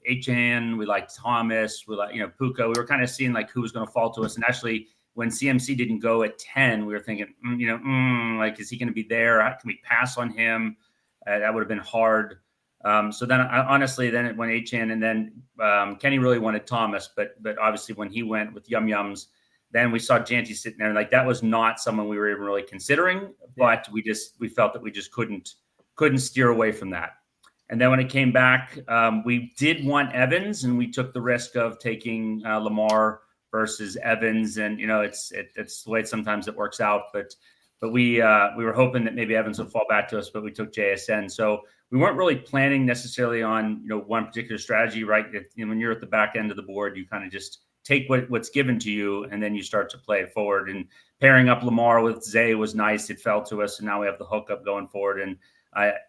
Achan, we liked Thomas, we like Puka. We were kind of seeing like who was going to fall to us. And actually, when CMC didn't go at 10, we were thinking, like, is he going to be there? Can we pass on him? That would have been hard. So then, honestly, then it went Achan, and then Kenny really wanted Thomas, but obviously when he went with Yum Yums. Then we saw Janty sitting there, like that was not someone we were even really considering, but we felt that we just couldn't steer away from that. And then when it came back, we did want Evans, and we took the risk of taking Lamar versus Evans, and it's the way sometimes it works out. But we were hoping that maybe Evans would fall back to us, but we took JSN. So we weren't really planning necessarily on one particular strategy, right? When you're at the back end of the board, you kind of just take what's given to you, and then you start to play it forward. And pairing up Lamar with Zay was nice. It fell to us, and now we have the hookup going forward. And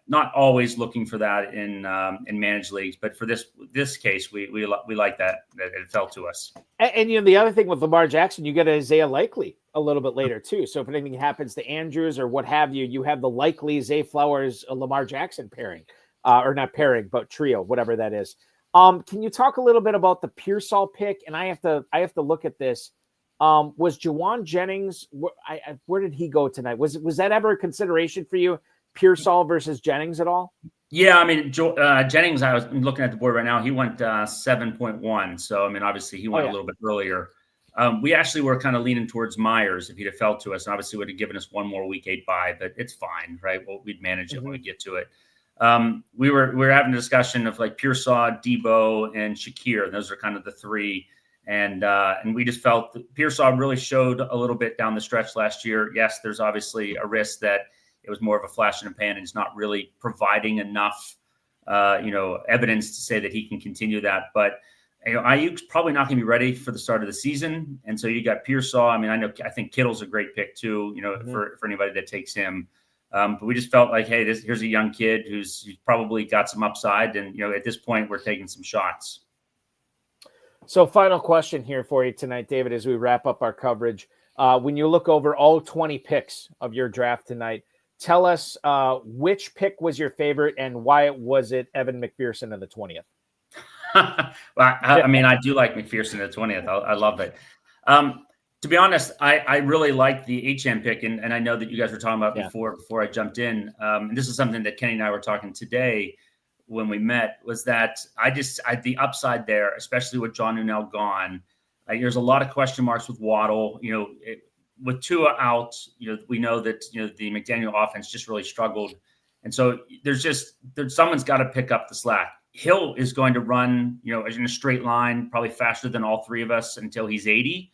not always looking for that in managed leagues, but for this case, we like that it fell to us. And the other thing with Lamar Jackson, you get Isaiah Likely a little bit later too. So if anything happens to Andrews or what have you, you have the Likely Zay Flowers Lamar Jackson pairing, or not pairing, but trio, whatever that is. Can you talk a little bit about the Pearsall pick? And I have to look at this. Was Juwan Jennings? Where did he go tonight? Was that ever a consideration for you, Pearsall versus Jennings at all? Yeah, I mean Jennings. I was looking at the board right now. He went 7.1. So I mean, obviously he went a little bit earlier. We actually were kind of leaning towards Myers if he'd have fell to us, and obviously would have given us one more week 8 bye. But it's fine, right? Well, we'd manage it when we get to it. We were having a discussion of like Pearsall, Debo, and Shakir. Those are kind of the three. And we just felt that Pearsall really showed a little bit down the stretch last year. Yes, there's obviously a risk that it was more of a flash in the pan and he's not really providing enough, evidence to say that he can continue that. But Ayuk's probably not going to be ready for the start of the season. And so you got Pearsall. I mean, I think Kittle's a great pick too, for anybody that takes him. But we just felt like, hey, here's a young kid who's probably got some upside. And, at this point, we're taking some shots. So final question here for you tonight, David, as we wrap up our coverage. When you look over all 20 picks of your draft tonight, tell us which pick was your favorite and why was it Evan McPherson in the 20th? Well, I mean, I do like McPherson at the 20th. I love it. To be honest, I really like the Achan pick, and I know that you guys were talking about before I jumped in. And this is something that Kenny and I were talking today when we met, was that the upside there, especially with John Nunell gone, there's a lot of question marks with Waddle. With Tua out, we know that the McDaniel offense just really struggled, and so there's someone's got to pick up the slack. Hill is going to run, in a straight line, probably faster than all three of us until he's 80.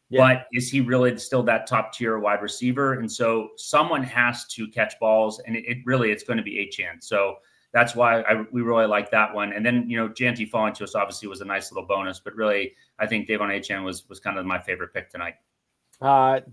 Yeah. But is he really still that top tier wide receiver? And so someone has to catch balls, and it's going to be Achan. So that's why we really like that one. And then, Janty falling to us obviously was a nice little bonus, but really I think Davon Achan was kind of my favorite pick tonight.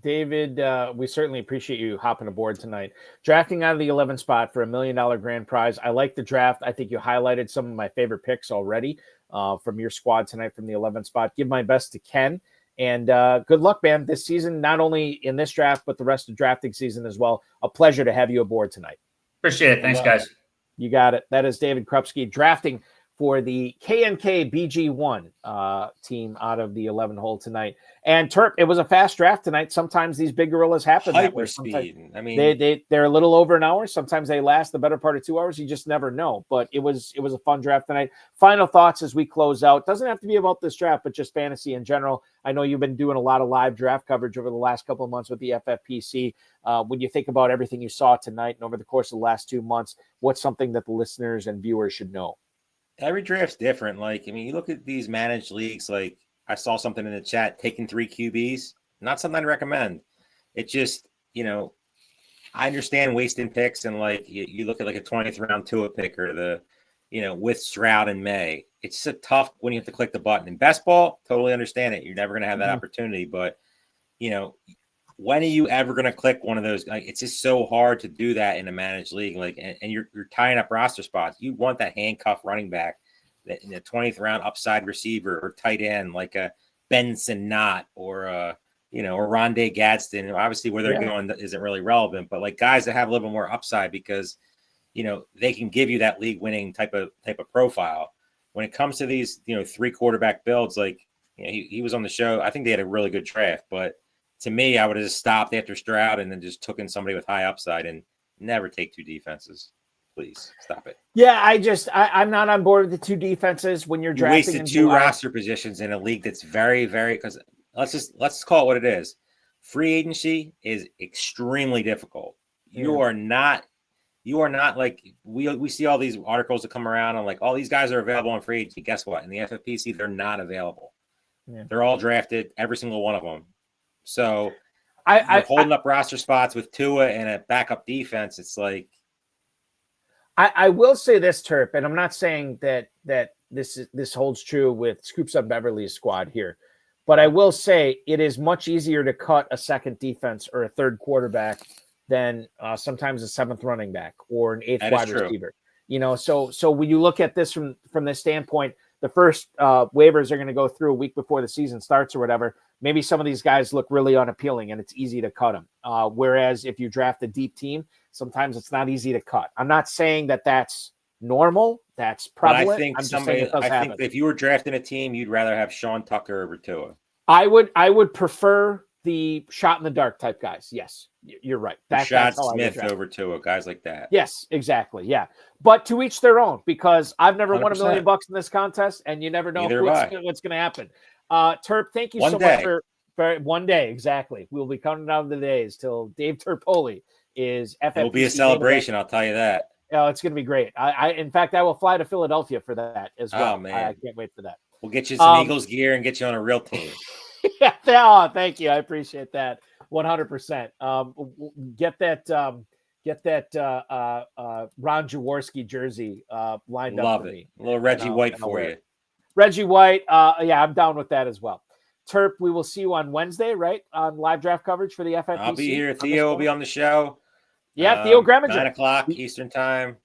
David, we certainly appreciate you hopping aboard tonight. Drafting out of the 11th spot for $1 million grand prize. I like the draft. I think you highlighted some of my favorite picks already from your squad tonight from the 11th spot. Give my best to Ken. And good luck, man, this season, not only in this draft, but the rest of drafting season as well. A pleasure to have you aboard tonight. Appreciate it. Thanks, guys. You got it. That is David Krupski drafting for the KNK BG1 team out of the 11 hole tonight. And Terp, it was a fast draft tonight. Sometimes these big gorillas happen that way. Speed. I mean, they're a little over an hour. Sometimes they last the better part of 2 hours. You just never know. But it was a fun draft tonight. Final thoughts as we close out. Doesn't have to be about this draft, but just fantasy in general. I know you've been doing a lot of live draft coverage over the last couple of months with the FFPC. When you think about everything you saw tonight and over the course of the last 2 months, what's something that the listeners and viewers should know? Every draft's different. You look at these managed leagues, I saw something in the chat, taking 3 QBs, not something I'd recommend. It just, I understand wasting picks and you look at a 20th round Tua pick or with Stroud and May. It's so tough when you have to click the button. In best ball, totally understand it. You're never going to have that opportunity. But, when are you ever going to click one of those? Like, it's just so hard to do that in a managed league. Like, and you're tying up roster spots. You want that handcuff running back that in the 20th round upside receiver or tight end, like a Benson Knott or or Rondé Gadsden. Obviously, where they're going isn't really relevant, but like guys that have a little bit more upside because they can give you that league winning type of profile. When it comes to these 3 quarterback builds, like he was on the show. I think they had a really good draft, but to me, I would have just stopped after Stroud and then just took in somebody with high upside and never take 2 defenses. Please stop it. Yeah, I'm not on board with the 2 defenses when you're drafting. You wasted 2 roster positions in a league that's very, very, because let's call it what it is. Free agency is extremely difficult. You are not like we see all these articles that come around and like all these guys are available on free agency. Guess what? In the FFPC, they're not available. Yeah. They're all drafted, every single one of them. So you're holding up roster spots with Tua and a backup defense. It's like I will say this, Terp, and I'm not saying that this holds true with Scoops Up Beverly's squad here, but I will say it is much easier to cut a second defense or a third quarterback than sometimes a 7th running back or an 8th wide receiver. So when you look at this from this standpoint, the first waivers are going to go through a week before the season starts or whatever. Maybe some of these guys look really unappealing and it's easy to cut them. Whereas if you draft a deep team, sometimes it's not easy to cut. I'm not saying that that's normal. That's prevalent. I think if you were drafting a team, you'd rather have Sean Tucker over Tua. I would prefer the shot in the dark type guys. Yes, you're right. Rashad Smith over Tua, guys like that. Yes, exactly. Yeah. But to each their own, because I've never won $1 million in this contest and you never know what's going to happen. Terp, thank you so much for one day. Exactly. We'll be counting down the days till Dave Terpoilli is FFPC. It'll be a celebration. I'll tell you that. Oh, it's going to be great. In fact, I will fly to Philadelphia for that as well. Oh, man. I can't wait for that. We'll get you some Eagles gear and get you on a real team. Yeah, thank you. I appreciate that 100%. Get that Ron Jaworski jersey lined up for me. A little Reggie White for you. Reggie White. Yeah, I'm down with that as well. Terp, we will see you on Wednesday, right? On live draft coverage for the FFPC. I'll be here. Theo will be on the show. Yeah, Theo Greminger. 9 o'clock Eastern time.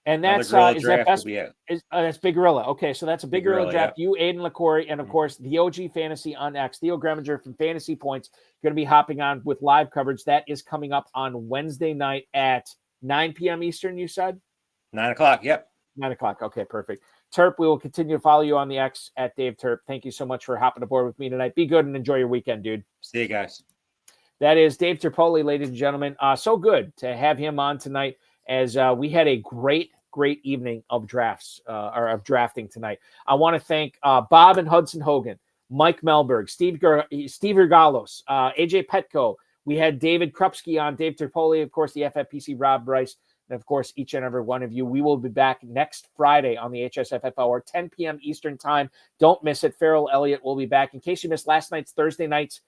And that's that's Big Gorilla. Okay, so that's a Big Gorilla draft. Yeah. You, Aiden LaCorey, and of course the OG Fantasy on X. Theo Greminger from Fantasy Points going to be hopping on with live coverage. That is coming up on Wednesday night at 9 p.m. Eastern. You said 9 o'clock. Yep, 9 o'clock. Okay, perfect. Terp, we will continue to follow you on the X at Dave Terp. Thank you so much for hopping aboard with me tonight. Be good and enjoy your weekend, dude. See you guys. That is Dave Terpoilli, ladies and gentlemen. So good to have him on tonight as we had a great evening of drafts or of drafting tonight. I want to thank Bob and Hudson Hogan, Mike Melberg, Steve Regalos, AJ Petco. We had David Krupski on, Dave Terpoilli, of course, the FFPC, Rob Bryce, and of course, each and every one of you. We will be back next Friday on the HSFF Hour, 10 p.m. Eastern time. Don't miss it. Farrell Elliott will be back. In case you missed last night's Thursday night's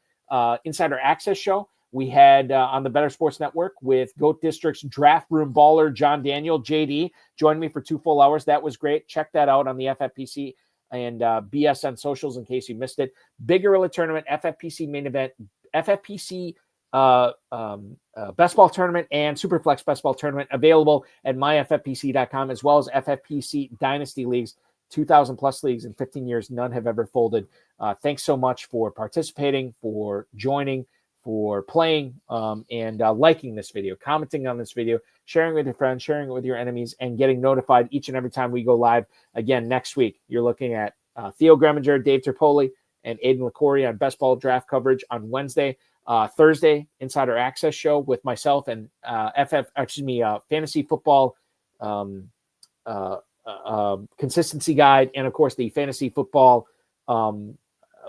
Insider Access show, we had on the Better Sports Network with Goat District's draft room baller, John Daniel, JD, joined me for 2 full hours. That was great. Check that out on the FFPC and BSN socials in case you missed it. Big Gorilla Tournament, FFPC main event, FFPC Best Ball Tournament, and Superflex Best Ball Tournament available at myffpc.com, as well as FFPC Dynasty Leagues, 2,000 plus leagues in 15 years. None have ever folded. Thanks so much for participating, for joining, for playing, and liking this video, commenting on this video, sharing with your friends, sharing it with your enemies, and getting notified each and every time we go live. Again, next week, you're looking at Theo Greminger, Dave Terpoilli, and Aiden LaCorey on Best Ball draft coverage on Wednesday. Thursday, Insider Access show with myself and Fantasy Football Consistency Guide, and of course the Fantasy Football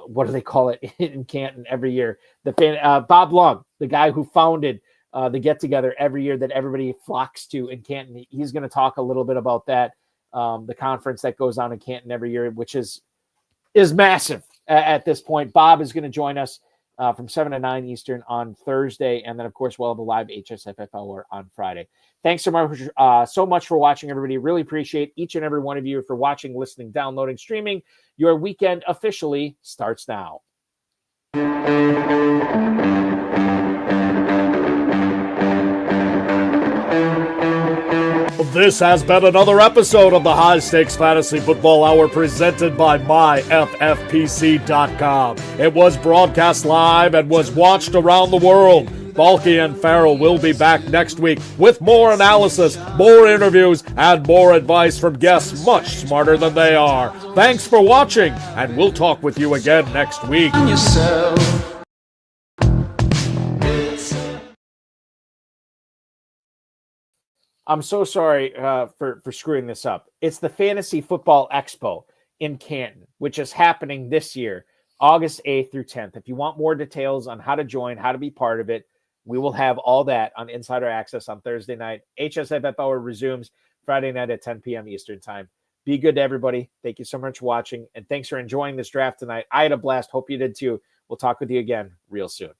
what do they call it in Canton every year? Bob Long, the guy who founded the get together every year that everybody flocks to in Canton. He's going to talk a little bit about that, the conference that goes on in Canton every year, which is massive at this point. Bob is going to join us from 7 to 9 Eastern on Thursday. And then, of course, we'll have a live HSFF Hour on Friday. Thanks so much for watching, everybody. Really appreciate each and every one of you for watching, listening, downloading, streaming. Your weekend officially starts now. This has been another episode of the High Stakes Fantasy Football Hour presented by myffpc.com. It was broadcast live and was watched around the world. Balky and Farrell will be back next week with more analysis, more interviews, and more advice from guests much smarter than they are. Thanks for watching, and we'll talk with you again next week. I'm so sorry for screwing this up. It's the Fantasy Football Expo in Canton, which is happening this year, August 8th through 10th. If you want more details on how to join, how to be part of it, we will have all that on Insider Access on Thursday night. HSFF Hour resumes Friday night at 10 p.m. Eastern Time. Be good to everybody. Thank you so much for watching, and thanks for enjoying this draft tonight. I had a blast. Hope you did too. We'll talk with you again real soon.